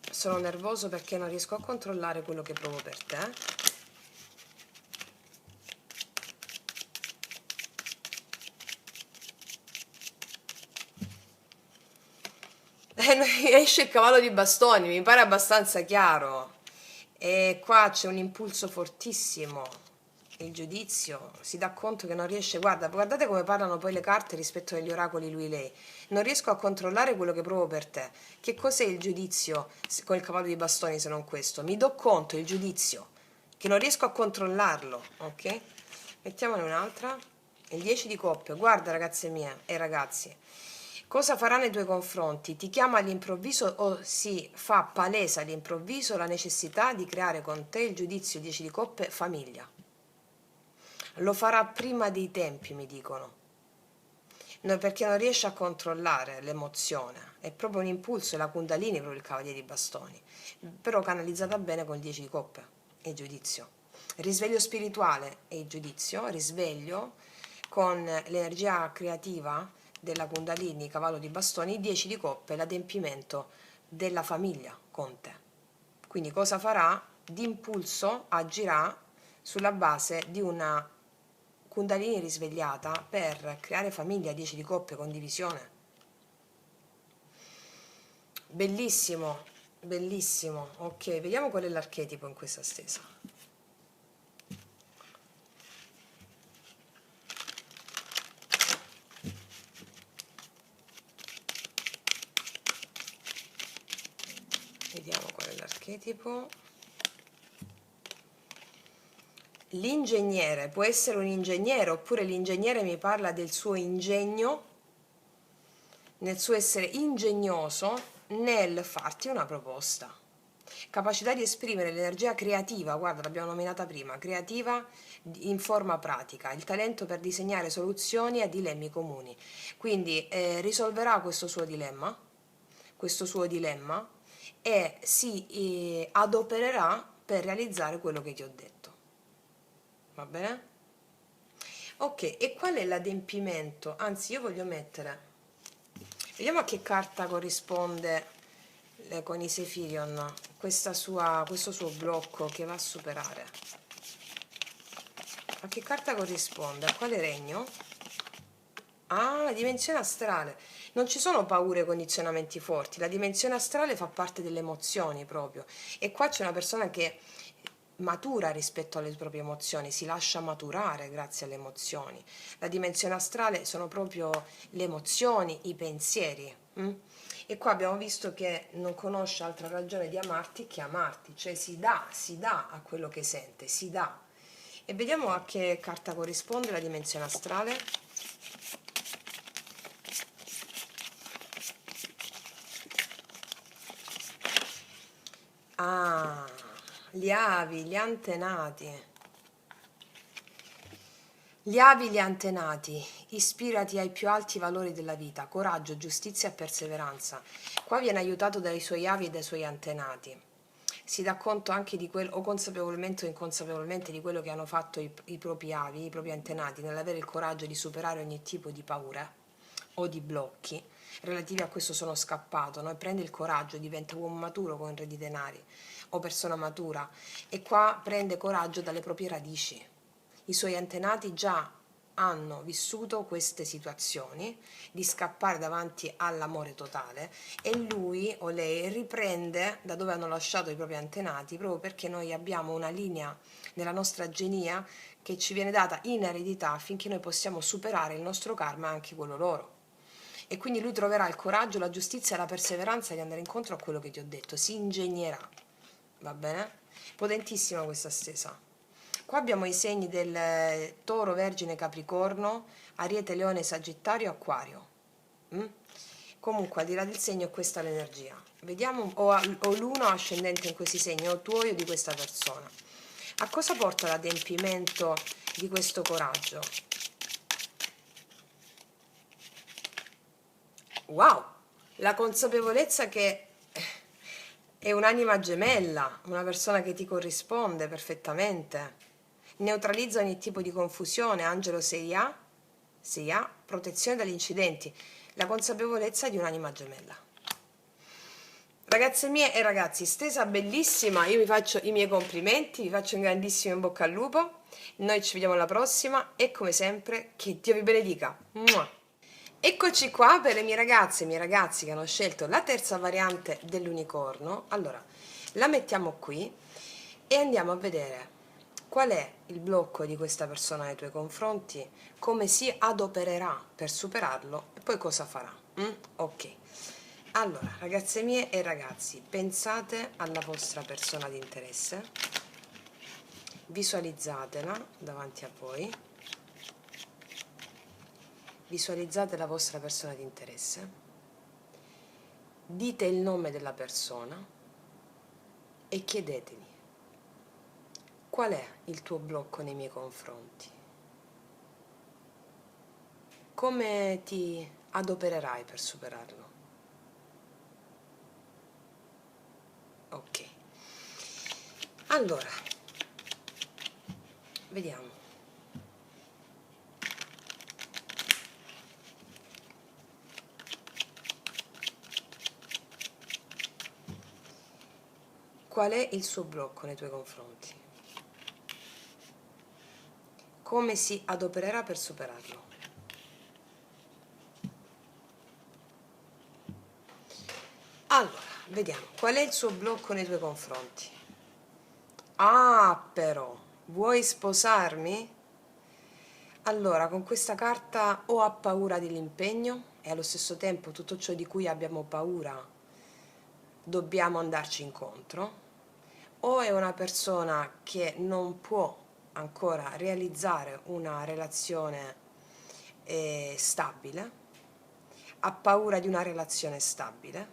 Sono nervoso perché non riesco a controllare quello che provo per te. esce il cavallo di bastoni, mi pare abbastanza chiaro. E qua c'è un impulso fortissimo, il giudizio, si dà conto che non riesce, guardate come parlano poi le carte rispetto agli oracoli lui-lei. Non riesco a controllare quello che provo per te. Che cos'è il giudizio con il cavallo di bastoni se non questo? Mi do conto, il giudizio, che non riesco a controllarlo, ok? Mettiamone un'altra. Il 10 di coppe, guarda ragazze mie e ragazzi, cosa farà nei tuoi confronti? Ti chiama all'improvviso o si fa palese all'improvviso la necessità di creare con te il giudizio 10 di coppe famiglia. Lo farà prima dei tempi, mi dicono. No, perché non riesce a controllare l'emozione. È proprio un impulso, è la Kundalini, proprio il cavaliere di bastoni. Però canalizzata bene con il 10 di coppe e il giudizio. Risveglio spirituale e il giudizio, risveglio con l'energia creativa della Kundalini, cavallo di bastoni, 10 di coppe, l'adempimento della famiglia con te. Quindi cosa farà? D'impulso agirà sulla base di una Kundalini risvegliata per creare famiglia, 10 di coppe, condivisione. Bellissimo, bellissimo. Ok, vediamo qual è l'archetipo in questa stesa. Vediamo qual è l'archetipo. L'ingegnere, può essere un ingegnere oppure l'ingegnere mi parla del suo ingegno, nel suo essere ingegnoso nel farti una proposta. Capacità di esprimere l'energia creativa, guarda l'abbiamo nominata prima, creativa in forma pratica, il talento per disegnare soluzioni a dilemmi comuni. Quindi risolverà questo suo dilemma e si adopererà per realizzare quello che ti ho detto. Va bene? Ok, e qual è l'adempimento? Anzi, io voglio mettere, vediamo a che carta corrisponde con i Sefirion questo suo blocco che va a superare. A che carta corrisponde? A quale regno? Ah, la dimensione astrale. Non ci sono paure e condizionamenti forti, la dimensione astrale fa parte delle emozioni proprio. E qua c'è una persona che matura rispetto alle proprie emozioni, si lascia maturare grazie alle emozioni. La dimensione astrale sono proprio le emozioni, i pensieri. E qua abbiamo visto che non conosce altra ragione di amarti che amarti, cioè si dà a quello che sente, si dà. E vediamo a che carta corrisponde la dimensione astrale. Ah, gli avi, gli antenati. Gli avi, gli antenati, ispirati ai più alti valori della vita, coraggio, giustizia e perseveranza. Qua viene aiutato dai suoi avi e dai suoi antenati. Si dà conto anche di quello, o consapevolmente o inconsapevolmente, di quello che hanno fatto i propri avi, i propri antenati, nell'avere il coraggio di superare ogni tipo di paura o di blocchi relativi a questo sono scappato, no? E prende il coraggio, diventa uomo maturo con re di denari o persona matura, e qua prende coraggio dalle proprie radici. I suoi antenati già hanno vissuto queste situazioni di scappare davanti all'amore totale e lui o lei riprende da dove hanno lasciato i propri antenati, proprio perché noi abbiamo una linea nella nostra genia che ci viene data in eredità affinché noi possiamo superare il nostro karma e anche quello loro. E quindi lui troverà il coraggio, la giustizia e la perseveranza di andare incontro a quello che ti ho detto, si ingegnerà. Va bene? Potentissima questa stesa. Qua abbiamo i segni del Toro, Vergine, Capricorno, Ariete, Leone, Sagittario, Acquario. Comunque al di là del segno questa è l'energia. Vediamo o l'uno ascendente in questi segni o tuo o di questa persona. A cosa porta l'adempimento di questo coraggio? Wow! La consapevolezza che è un'anima gemella, una persona che ti corrisponde perfettamente. Neutralizza ogni tipo di confusione, angelo 6A, protezione dagli incidenti, la consapevolezza di un'anima gemella. Ragazze mie e ragazzi, stesa bellissima, io vi faccio i miei complimenti, vi faccio un grandissimo in bocca al lupo, noi ci vediamo alla prossima e come sempre che Dio vi benedica. Mua! Eccoci qua per le mie ragazze e i miei ragazzi che hanno scelto la terza variante dell'unicorno. Allora, la mettiamo qui e andiamo a vedere qual è il blocco di questa persona nei tuoi confronti, come si adopererà per superarlo e poi cosa farà. Ok. Allora, ragazze mie e ragazzi, pensate alla vostra persona di interesse, visualizzatela davanti a voi. Visualizzate la vostra persona di interesse, dite il nome della persona e chiedetegli qual è il tuo blocco nei miei confronti, come ti adopererai per superarlo. Ok, allora vediamo. Qual è il suo blocco nei tuoi confronti? Come si adopererà per superarlo? Allora, vediamo, qual è il suo blocco nei tuoi confronti? Ah, però, vuoi sposarmi? Allora, con questa carta o ha paura dell'impegno e allo stesso tempo tutto ciò di cui abbiamo paura dobbiamo andarci incontro, o è una persona che non può ancora realizzare una relazione stabile, ha paura di una relazione stabile,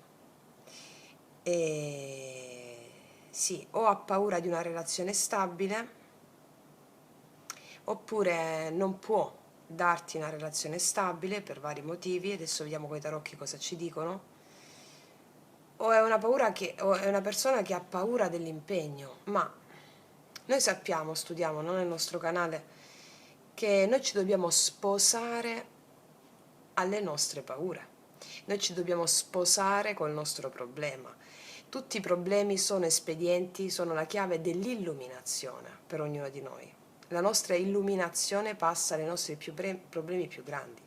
sì, o ha paura di una relazione stabile, oppure non può darti una relazione stabile per vari motivi, adesso vediamo con i tarocchi cosa ci dicono, o è o è una persona che ha paura dell'impegno, ma noi sappiamo, studiamo, no, nel nostro canale, che noi ci dobbiamo sposare alle nostre paure, noi ci dobbiamo sposare col nostro problema. Tutti i problemi sono espedienti, sono la chiave dell'illuminazione per ognuno di noi. La nostra illuminazione passa ai nostri problemi più grandi.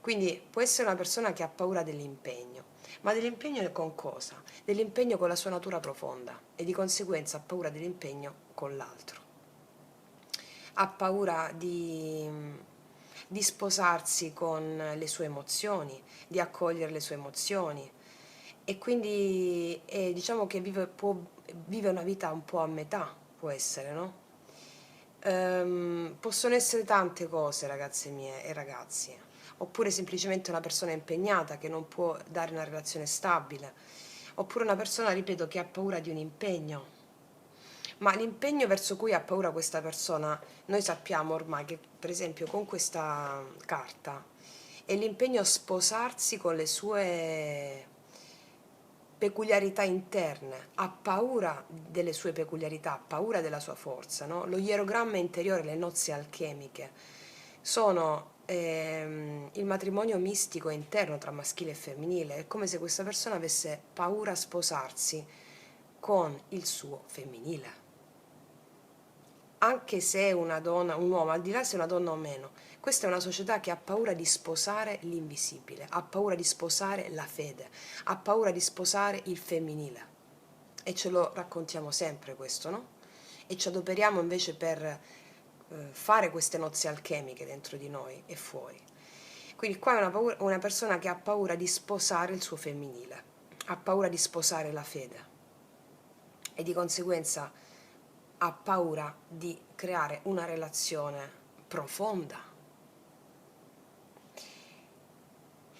Quindi può essere una persona che ha paura dell'impegno, ma dell'impegno con cosa? Dell'impegno con la sua natura profonda e di conseguenza ha paura dell'impegno con l'altro. Ha paura di sposarsi con le sue emozioni, di accogliere le sue emozioni e quindi diciamo che vive una vita un po' a metà, può essere, no? Possono essere tante cose, ragazze mie e ragazzi, oppure semplicemente una persona impegnata che non può dare una relazione stabile, oppure una persona, ripeto, che ha paura di un impegno. Ma l'impegno verso cui ha paura questa persona, noi sappiamo ormai che, per esempio, con questa carta è l'impegno a sposarsi con le sue peculiarità interne, ha paura delle sue peculiarità, ha paura della sua forza, no? Lo ierogramma interiore, le nozze alchemiche, sono il matrimonio mistico interno tra maschile e femminile. È come se questa persona avesse paura a sposarsi con il suo femminile. Anche se è una donna, un uomo, al di là se è una donna o meno, questa è una società che ha paura di sposare l'invisibile, ha paura di sposare la fede, ha paura di sposare il femminile. E ce lo raccontiamo sempre questo, no? E ci adoperiamo invece per fare queste nozze alchemiche dentro di noi e fuori. Quindi qua è una persona che ha paura di sposare il suo femminile, ha paura di sposare la fede e di conseguenza ha paura di creare una relazione profonda.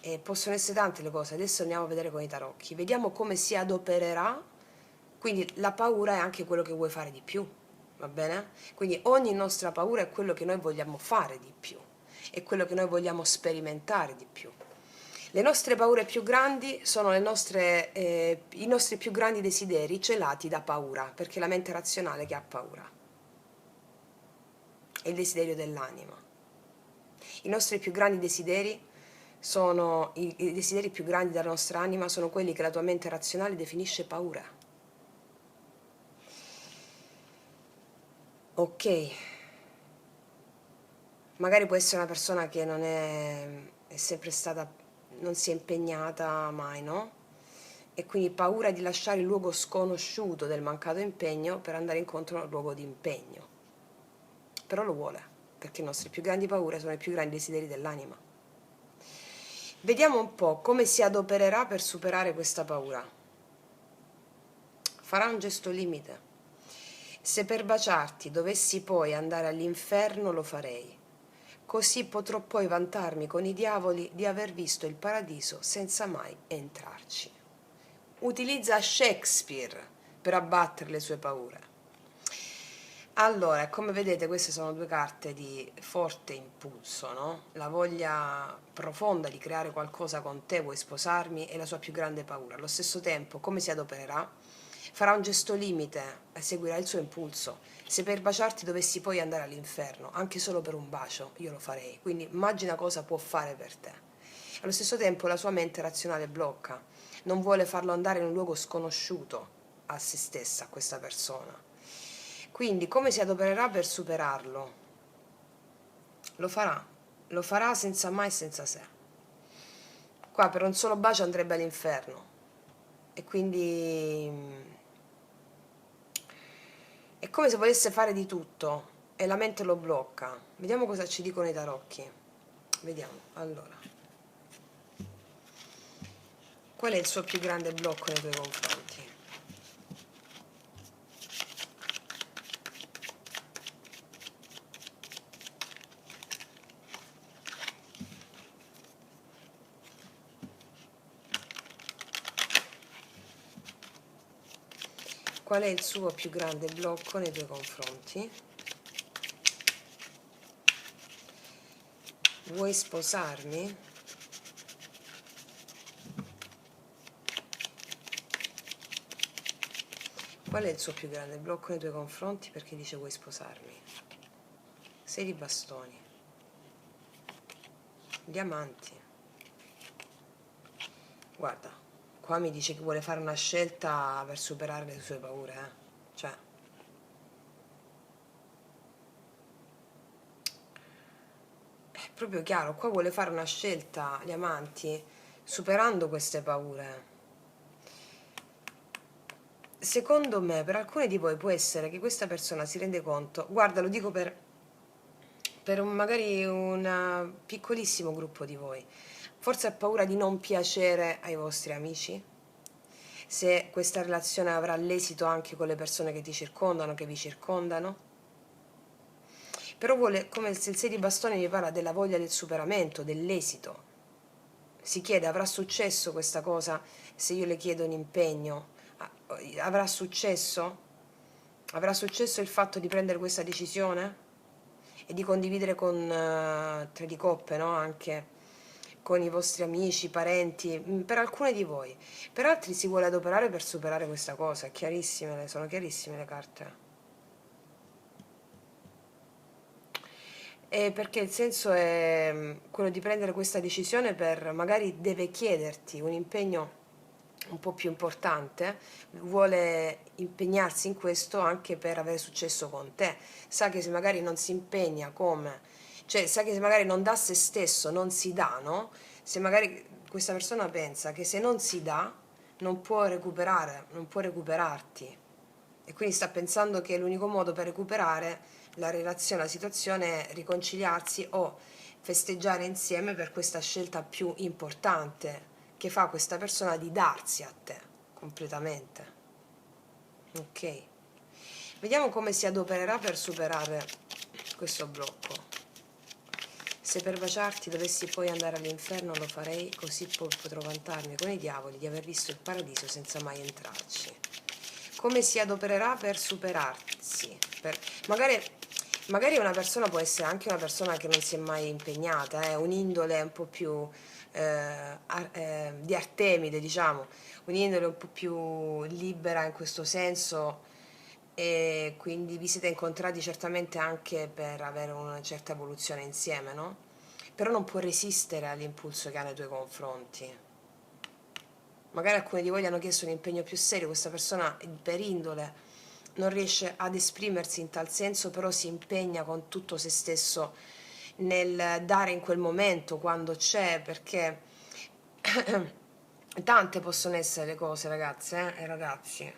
E possono essere tante le cose, adesso andiamo a vedere con i tarocchi, vediamo come si adopererà. Quindi la paura è anche quello che vuoi fare di più, va bene? Quindi ogni nostra paura è quello che noi vogliamo fare di più, è quello che noi vogliamo sperimentare di più. Le nostre paure più grandi sono i nostri più grandi desideri celati da paura, perché è la mente razionale che ha paura, è il desiderio dell'anima. I nostri più grandi desideri sono, i desideri più grandi della nostra anima sono quelli che la tua mente razionale definisce paura. Ok, magari può essere una persona che non è è sempre stata, non si è impegnata mai, no? E quindi paura di lasciare il luogo sconosciuto del mancato impegno per andare incontro al luogo di impegno. Però lo vuole, perché le nostre più grandi paure sono i più grandi desideri dell'anima. Vediamo un po' come si adopererà per superare questa paura. Farà un gesto limite. Se per baciarti dovessi poi andare all'inferno lo farei. Così potrò poi vantarmi con i diavoli di aver visto il paradiso senza mai entrarci. Utilizza Shakespeare per abbattere le sue paure. Allora, come vedete, queste sono due carte di forte impulso, no? La voglia profonda di creare qualcosa con te, vuoi sposarmi, è la sua più grande paura. Allo stesso tempo, come si adopererà? Farà un gesto limite e seguirà il suo impulso. Se per baciarti dovessi poi andare all'inferno, anche solo per un bacio, io lo farei. Quindi immagina cosa può fare per te. Allo stesso tempo la sua mente razionale blocca, non vuole farlo andare in un luogo sconosciuto a se stessa, a questa persona. Quindi come si adopererà per superarlo? Lo farà senza mai e senza se. Qua per un solo bacio andrebbe all'inferno e quindi è come se volesse fare di tutto e la mente lo blocca. Vediamo cosa ci dicono i tarocchi. Vediamo, allora. Qual è il suo più grande blocco nei tuoi confronti? Qual è il suo più grande blocco nei tuoi confronti? Vuoi sposarmi? Qual è il suo più grande blocco nei tuoi confronti perché dice vuoi sposarmi? 6 di bastoni. Diamanti. Guarda, qua mi dice che vuole fare una scelta per superare le sue paure, Cioè, è proprio chiaro, qua vuole fare una scelta, diamanti, superando queste paure. Secondo me, per alcuni di voi può essere che questa persona si rende conto, guarda, lo dico per magari un piccolissimo gruppo di voi, forse ha paura di non piacere ai vostri amici, se questa relazione avrà l'esito anche con le persone che ti circondano, che vi circondano, però vuole, come se il 6 di bastoni mi parla della voglia del superamento, dell'esito, si chiede avrà successo questa cosa se io le chiedo un impegno, avrà successo? Avrà successo il fatto di prendere questa decisione? E di condividere con tre di coppe, no? Anche con i vostri amici, parenti, per alcuni di voi. Per altri si vuole adoperare per superare questa cosa, è chiarissime, sono chiarissime le carte. E perché il senso è quello di prendere questa decisione per magari deve chiederti un impegno un po' più importante, vuole impegnarsi in questo anche per avere successo con te. Sa che se magari non si impegna come, cioè sa che se magari non dà se stesso, non si dà, no? Se magari questa persona pensa che se non si dà non può recuperare, non può recuperarti e quindi sta pensando che l'unico modo per recuperare la relazione, la situazione è riconciliarsi o festeggiare insieme per questa scelta più importante che fa questa persona di darsi a te completamente. Ok, vediamo come si adopererà per superare questo blocco. Se per baciarti dovessi poi andare all'inferno lo farei, così potrò vantarmi con i diavoli di aver visto il paradiso senza mai entrarci. Come si adopererà per superarsi? Magari una persona può essere anche una persona che non si è mai impegnata, un'indole un po' più di Artemide, diciamo, un'indole un po' più libera in questo senso e quindi vi siete incontrati certamente anche per avere una certa evoluzione insieme, no? Però non può resistere all'impulso che ha nei tuoi confronti. Magari alcuni di voi gli hanno chiesto un impegno più serio, questa persona per indole non riesce ad esprimersi in tal senso, però si impegna con tutto se stesso nel dare in quel momento quando c'è, perché tante possono essere le cose, ragazze e ragazzi.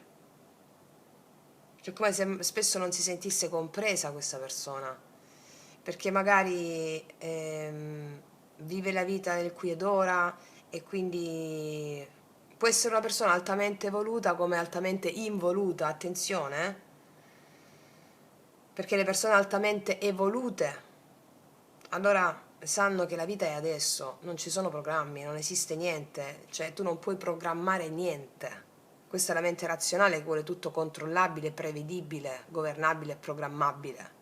Cioè, come se spesso non si sentisse compresa questa persona, perché magari vive la vita nel qui ed ora, e quindi può essere una persona altamente evoluta come altamente involuta, attenzione, perché le persone altamente evolute allora sanno che la vita è adesso, non ci sono programmi, non esiste niente, cioè tu non puoi programmare niente. Questa è la mente razionale che vuole tutto controllabile, prevedibile, governabile e programmabile.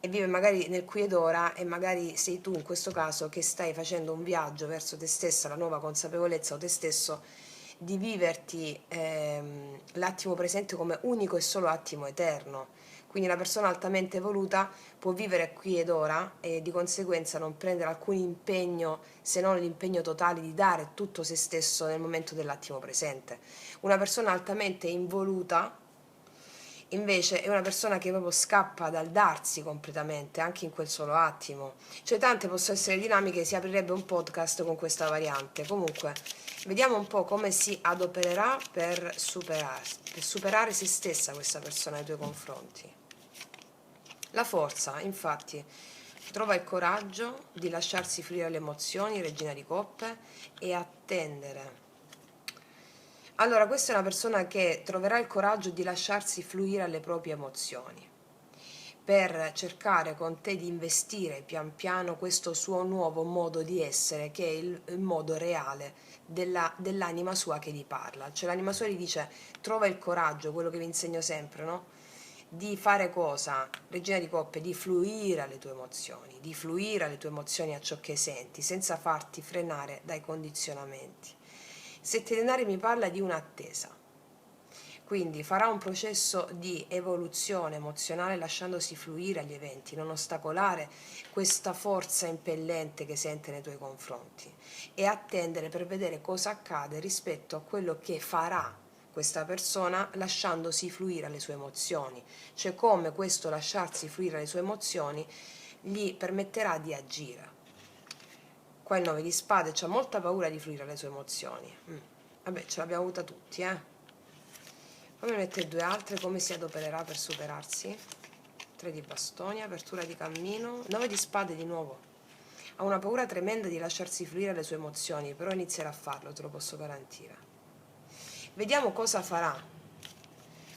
E vive magari nel qui ed ora, e magari sei tu in questo caso che stai facendo un viaggio verso te stessa, la nuova consapevolezza o te stesso, di viverti l'attimo presente come unico e solo attimo eterno. Quindi una persona altamente evoluta può vivere qui ed ora e di conseguenza non prendere alcun impegno se non l'impegno totale di dare tutto se stesso nel momento dell'attimo presente. Una persona altamente involuta invece è una persona che proprio scappa dal darsi completamente, anche in quel solo attimo. Cioè tante possono essere dinamiche, si aprirebbe un podcast con questa variante. Comunque, vediamo un po' come si adopererà per superare se stessa questa persona nei tuoi confronti. La forza, infatti, trova il coraggio di lasciarsi fluire le emozioni, regina di coppe, e attendere. Allora, questa è una persona che troverà il coraggio di lasciarsi fluire alle proprie emozioni, per cercare con te di investire pian piano questo suo nuovo modo di essere, che è il modo reale dell'anima sua che gli parla. Cioè l'anima sua gli dice: trova il coraggio, quello che vi insegno sempre, no? Di fare cosa? Regina di coppe, di fluire alle tue emozioni, di fluire alle tue emozioni, a ciò che senti, senza farti frenare dai condizionamenti. Sette denari mi parla di un'attesa, quindi farà un processo di evoluzione emozionale lasciandosi fluire agli eventi, non ostacolare questa forza impellente che sente nei tuoi confronti, e attendere per vedere cosa accade rispetto a quello che farà questa persona lasciandosi fluire alle sue emozioni, cioè come questo lasciarsi fluire alle sue emozioni gli permetterà di agire. Qua il 9 di spade c'ha molta paura di fluire alle sue emozioni. Vabbè, ce l'abbiamo avuta tutti, Fammi mettere due altre, come si adopererà per superarsi. 3 di bastoni, apertura di cammino. 9 di spade di nuovo. Ha una paura tremenda di lasciarsi fluire alle sue emozioni, però inizierà a farlo, te lo posso garantire. Vediamo cosa farà.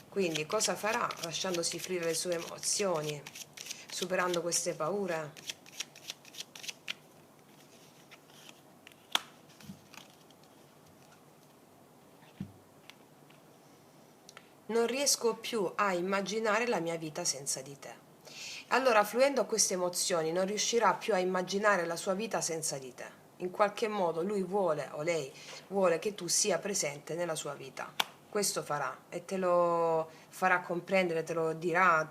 Quindi cosa farà lasciandosi fluire le sue emozioni, superando queste paure? Non riesco più a immaginare la mia vita senza di te. Allora, fluendo a queste emozioni, non riuscirà più a immaginare la sua vita senza di te. In qualche modo lui vuole, o lei vuole, che tu sia presente nella sua vita. Questo farà, e te lo farà comprendere, te lo dirà,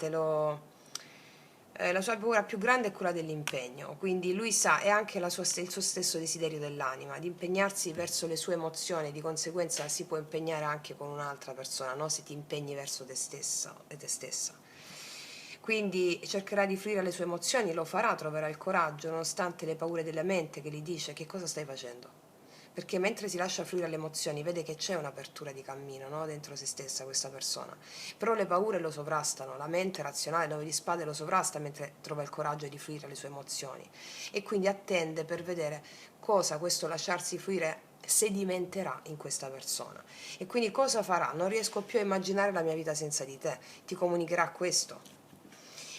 la sua paura più grande è quella dell'impegno, quindi lui sa, è anche il suo stesso desiderio dell'anima, di impegnarsi verso le sue emozioni, di conseguenza si può impegnare anche con un'altra persona, no? Se ti impegni verso te stessa e te stessa. Quindi cercherà di fluire alle sue emozioni, lo farà, troverà il coraggio, nonostante le paure della mente che gli dice: che cosa stai facendo? Perché mentre si lascia fluire le emozioni vede che c'è un'apertura di cammino, no? Dentro se stessa questa persona, però le paure lo sovrastano, la mente razionale 9 di spade lo sovrasta mentre trova il coraggio di fluire le sue emozioni, e quindi attende per vedere cosa questo lasciarsi fluire sedimenterà in questa persona. E quindi cosa farà? Non riesco più a immaginare la mia vita senza di te, ti comunicherà questo.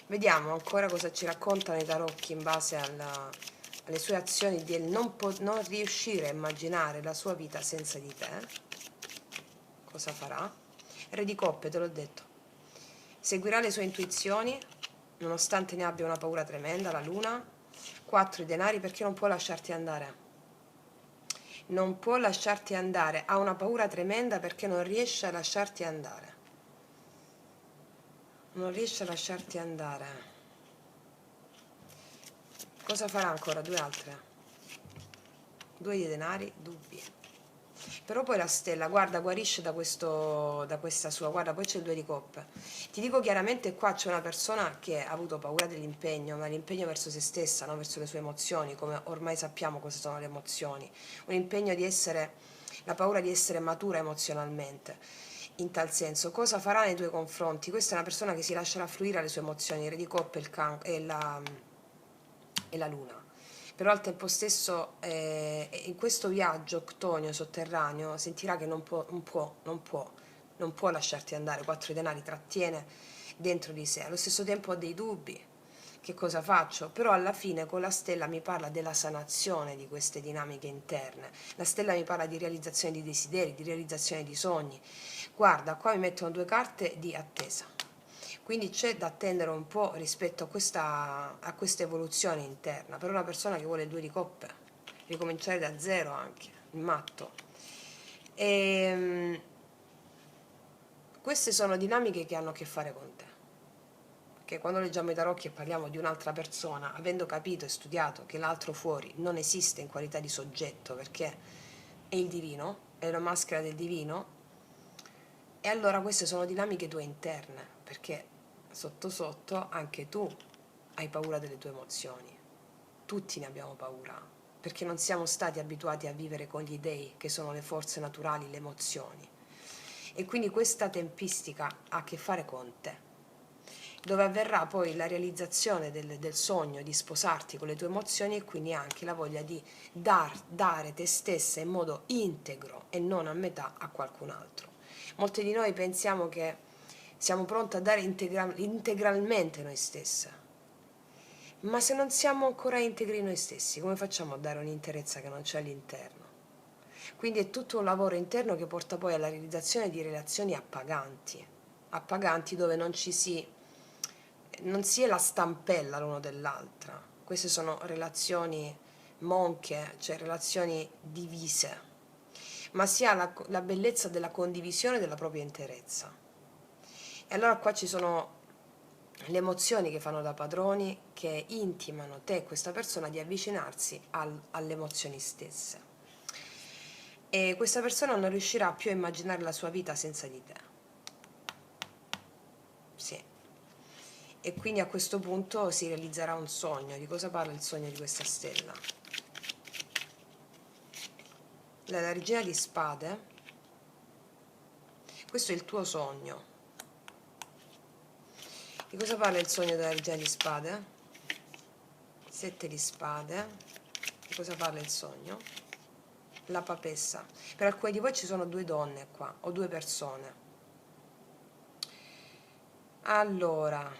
Vediamo ancora cosa ci raccontano i tarocchi in base alle sue azioni di non riuscire a immaginare la sua vita senza di te. Cosa farà? Re di coppe, te l'ho detto. Seguirà le sue intuizioni, nonostante ne abbia una paura tremenda, la luna. 4 i denari, perché non può lasciarti andare. Non può lasciarti andare, ha una paura tremenda perché non riesce a lasciarti andare. Non riesce a lasciarti andare. Cosa farà ancora? Due altre. 2 di denari, dubbi. però poi la stella, guarda, guarisce da questa sua, guarda, poi c'è il 2 di coppe. Ti dico chiaramente, qua c'è una persona che ha avuto paura dell'impegno, ma l'impegno verso se stessa, no? Verso le sue emozioni, come ormai sappiamo cosa sono le emozioni. Un impegno di essere, la paura di essere matura emozionalmente. In tal senso, cosa farà nei tuoi confronti? Questa è una persona che si lascerà fluire alle sue emozioni, il re di coppe e la luna. Però al tempo stesso in questo viaggio octonio sotterraneo sentirà che non può lasciarti andare, 4 denari trattiene dentro di sé. Allo stesso tempo ha dei dubbi, che cosa faccio? Però alla fine con la stella mi parla della sanazione di queste dinamiche interne. La stella mi parla di realizzazione di desideri, di realizzazione di sogni. Guarda, qua mi mettono 2 carte di attesa. Quindi c'è da attendere un po' rispetto a questa evoluzione interna, per una persona che vuole il 2 di coppe, ricominciare da zero anche, il matto. E, queste sono dinamiche che hanno a che fare con te. Che quando leggiamo i tarocchi e parliamo di un'altra persona, avendo capito e studiato che l'altro fuori non esiste in qualità di soggetto perché è il divino, è la maschera del divino, e allora queste sono dinamiche tue interne, perché sotto sotto anche tu hai paura delle tue emozioni. Tutti ne abbiamo paura, perché non siamo stati abituati a vivere con gli dei, che sono le forze naturali, le emozioni. E quindi questa tempistica ha a che fare con te, dove avverrà poi la realizzazione del sogno di sposarti con le tue emozioni e quindi anche la voglia di dare te stessa in modo integro e non a metà a qualcun altro. Molti di noi pensiamo che siamo pronti a dare integralmente noi stesse, ma se non siamo ancora integri noi stessi, come facciamo a dare un'interezza che non c'è all'interno? Quindi è tutto un lavoro interno che porta poi alla realizzazione di relazioni appaganti dove non si è la stampella l'uno dell'altra. Queste sono relazioni monche, cioè relazioni divise, ma si ha la bellezza della condivisione della propria interezza. E allora qua ci sono le emozioni che fanno da padroni, che intimano te e questa persona di avvicinarsi alle emozioni stesse. E questa persona non riuscirà più a immaginare la sua vita senza di te. Sì. E quindi a questo punto si realizzerà un sogno. Di cosa parla il sogno di questa stella? La regina di spade, questo è il tuo sogno. Di cosa parla il sogno della regina di spade? 7 di spade. Di cosa parla il sogno? La papessa. Per alcuni di voi ci sono 2 donne qua, o 2 persone. Allora,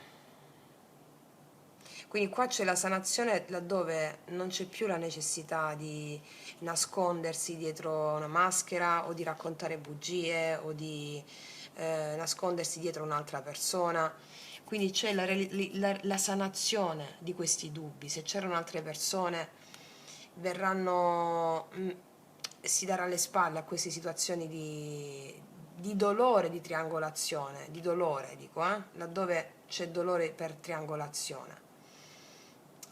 quindi qua c'è la sanazione laddove non c'è più la necessità di nascondersi dietro una maschera o di raccontare bugie o di nascondersi dietro un'altra persona. Quindi c'è la sanazione di questi dubbi. Se c'erano altre persone, verranno, si darà le spalle a queste situazioni di dolore, di triangolazione, di dolore, dico, laddove c'è dolore per triangolazione.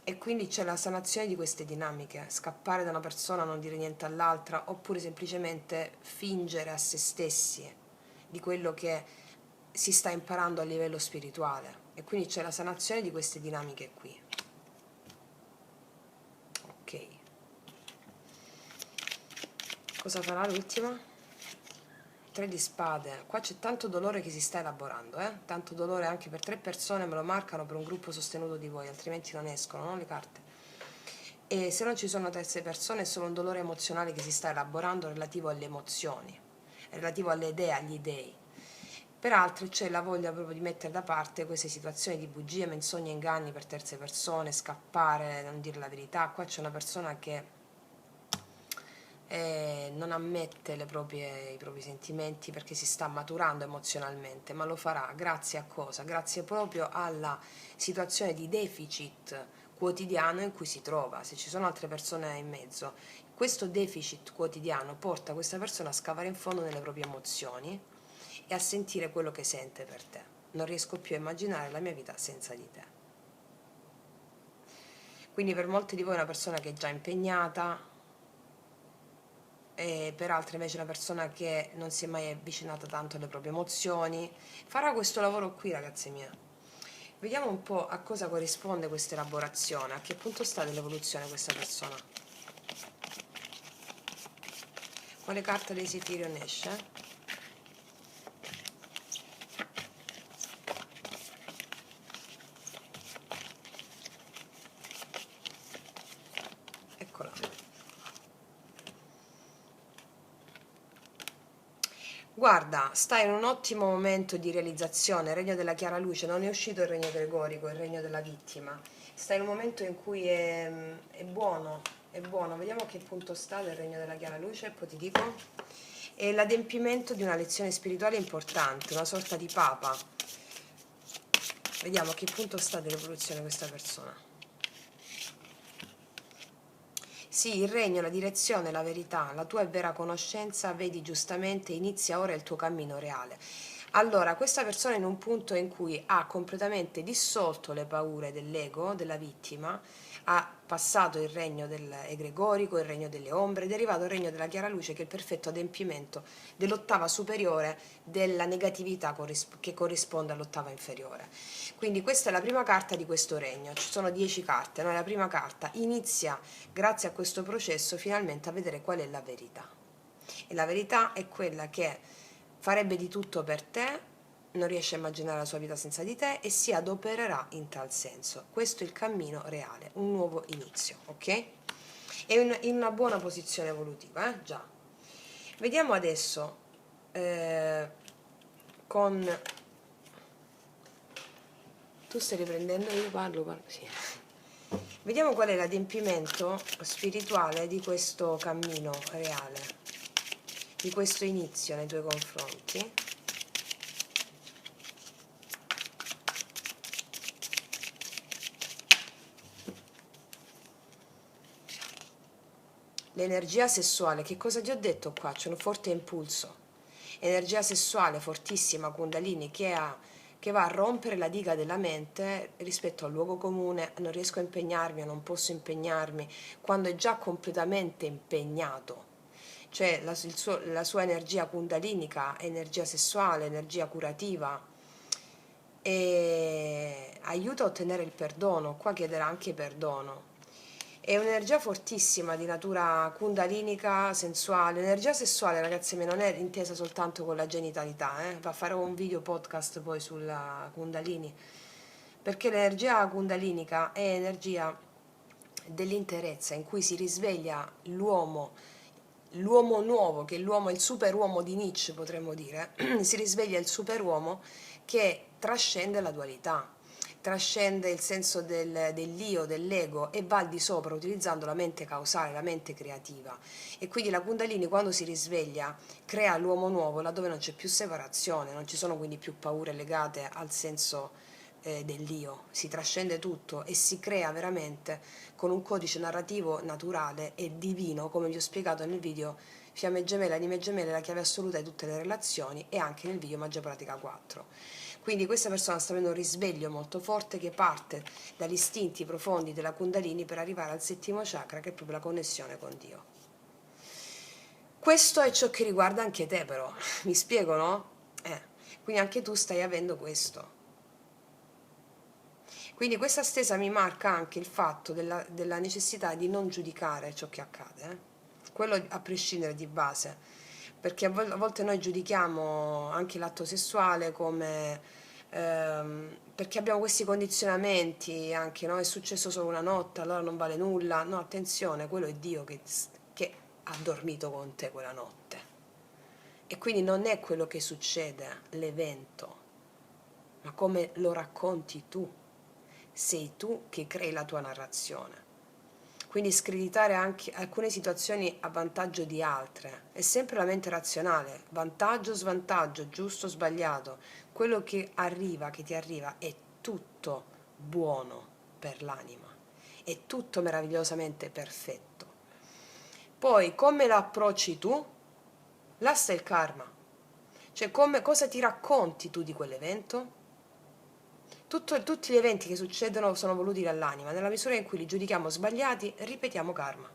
E quindi c'è la sanazione di queste dinamiche, scappare da una persona, non dire niente all'altra, oppure semplicemente fingere a se stessi di quello che si sta imparando a livello spirituale. E quindi c'è la sanazione di queste dinamiche qui. Ok. Cosa farà l'ultima? 3 di spade. Qua c'è tanto dolore che si sta elaborando, tanto dolore anche per 3 persone, me lo marcano, per un gruppo sostenuto di voi, altrimenti non escono, no, le carte. E se non ci sono terze persone è solo un dolore emozionale che si sta elaborando relativo alle emozioni, relativo alle idee, agli dei. Per altri c'è la voglia proprio di mettere da parte queste situazioni di bugie, menzogne, inganni per terze persone, scappare, non dire la verità. Qua c'è una persona che non ammette i propri sentimenti perché si sta maturando emozionalmente, ma lo farà grazie a cosa? Grazie proprio alla situazione di deficit quotidiano in cui si trova. Se ci sono altre persone in mezzo, questo deficit quotidiano porta questa persona a scavare in fondo nelle proprie emozioni e a sentire quello che sente per te. Non riesco più a immaginare la mia vita senza di te. Quindi per molti di voi è una persona che è già impegnata, e per altre invece una persona che non si è mai avvicinata tanto alle proprie emozioni. Farà questo lavoro qui, ragazze mie. Vediamo un po' a cosa corrisponde questa elaborazione, a che punto sta dell'evoluzione questa persona. Quale carta dei Sifirion esce? Eccola. Guarda, sta in un ottimo momento di realizzazione, il regno della chiara luce, non è uscito il regno gregorico, il regno della vittima. Sta in un momento in cui è buono, è buono. Vediamo a che punto sta del regno della chiara luce, poi ti dico. È l'adempimento di una lezione spirituale importante, una sorta di papa. Vediamo a che punto sta dell'evoluzione questa persona. Sì, il regno, la direzione, la verità, la tua vera conoscenza, vedi giustamente, inizia ora il tuo cammino reale. Allora, questa persona è in un punto in cui ha completamente dissolto le paure dell'ego, della vittima, ha passato il regno dell'egregorico, il regno delle ombre, ed è arrivato il regno della chiara luce, che è il perfetto adempimento dell'ottava superiore della negatività che corrisponde all'ottava inferiore. Quindi questa è la prima carta di questo regno, ci sono 10 carte, no? La prima carta inizia, grazie a questo processo, finalmente a vedere qual è la verità. E la verità è quella che farebbe di tutto per te, non riesce a immaginare la sua vita senza di te e si adopererà in tal senso. Questo è il cammino reale, un nuovo inizio, ok? È in una buona posizione evolutiva, già. Vediamo adesso con... Tu stai riprendendo? Io parlo, sì. Vediamo qual è l'adempimento spirituale di questo cammino reale, di questo inizio nei tuoi confronti. L'energia sessuale, che cosa ti ho detto qua? C'è un forte impulso, energia sessuale fortissima, Kundalini, che va a rompere la diga della mente rispetto al luogo comune. Non riesco a impegnarmi, non posso impegnarmi, quando è già completamente impegnato. Cioè la sua energia kundalinica, energia sessuale, energia curativa, e aiuta a ottenere il perdono. Qua chiederà anche perdono. È un'energia fortissima di natura kundalinica, sensuale. L'energia sessuale, ragazzi, non è intesa soltanto con la genitalità, Va a fare un video podcast poi sulla kundalini, perché l'energia kundalinica è energia dell'interezza, in cui si risveglia l'uomo nuovo, che è l'uomo, il superuomo di Nietzsche, potremmo dire. Si risveglia il superuomo che trascende la dualità, trascende il senso dell'io, dell'ego, e va al di sopra utilizzando la mente causale, la mente creativa. E quindi la Kundalini, quando si risveglia, crea l'uomo nuovo laddove non c'è più separazione, non ci sono quindi più paure legate al senso dell'io, si trascende tutto e si crea veramente con un codice narrativo naturale e divino, come vi ho spiegato nel video Fiamme gemelle, anime gemelle, la chiave assoluta di tutte le relazioni, e anche nel video Magia Pratica 4. Quindi questa persona sta avendo un risveglio molto forte che parte dagli istinti profondi della Kundalini per arrivare al settimo chakra, che è proprio la connessione con Dio. Questo è ciò che riguarda anche te, però. Mi spiego, no? Quindi anche tu stai avendo questo. Quindi questa stesa mi marca anche il fatto della necessità di non giudicare ciò che accade, quello a prescindere di base, perché a volte noi giudichiamo anche l'atto sessuale come perché abbiamo questi condizionamenti anche, no? È successo solo una notte, allora non vale nulla. No, attenzione, quello è Dio che ha dormito con te quella notte, e quindi non è quello che succede l'evento, ma come lo racconti tu. Sei tu che crei la tua narrazione. Quindi screditare anche alcune situazioni a vantaggio di altre è sempre la mente razionale, vantaggio, svantaggio, giusto, sbagliato. Quello che arriva, che ti arriva, è tutto buono per l'anima, è tutto meravigliosamente perfetto. Poi come lo approcci tu? Là sta il karma. Cioè cosa ti racconti tu di quell'evento? Tutti gli eventi che succedono sono voluti dall'anima. Nella misura in cui li giudichiamo sbagliati, ripetiamo karma,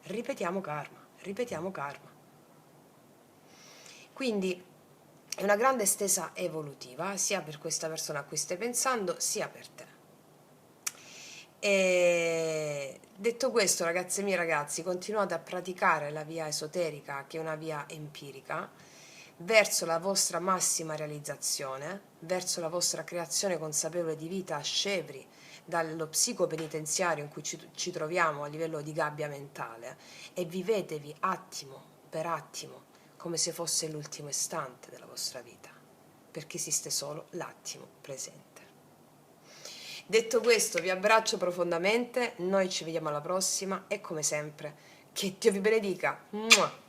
ripetiamo karma, ripetiamo karma. Quindi è una grande stesa evolutiva, sia per questa persona a cui stai pensando, sia per te. E detto questo, ragazze mie, ragazzi, continuate a praticare la via esoterica, che è una via empirica, verso la vostra massima realizzazione, verso la vostra creazione consapevole di vita, scevri dallo psicopenitenziario in cui ci troviamo a livello di gabbia mentale, e vivetevi attimo per attimo come se fosse l'ultimo istante della vostra vita, perché esiste solo l'attimo presente. Detto questo, vi abbraccio profondamente, noi ci vediamo alla prossima e come sempre, che Dio vi benedica. Mua!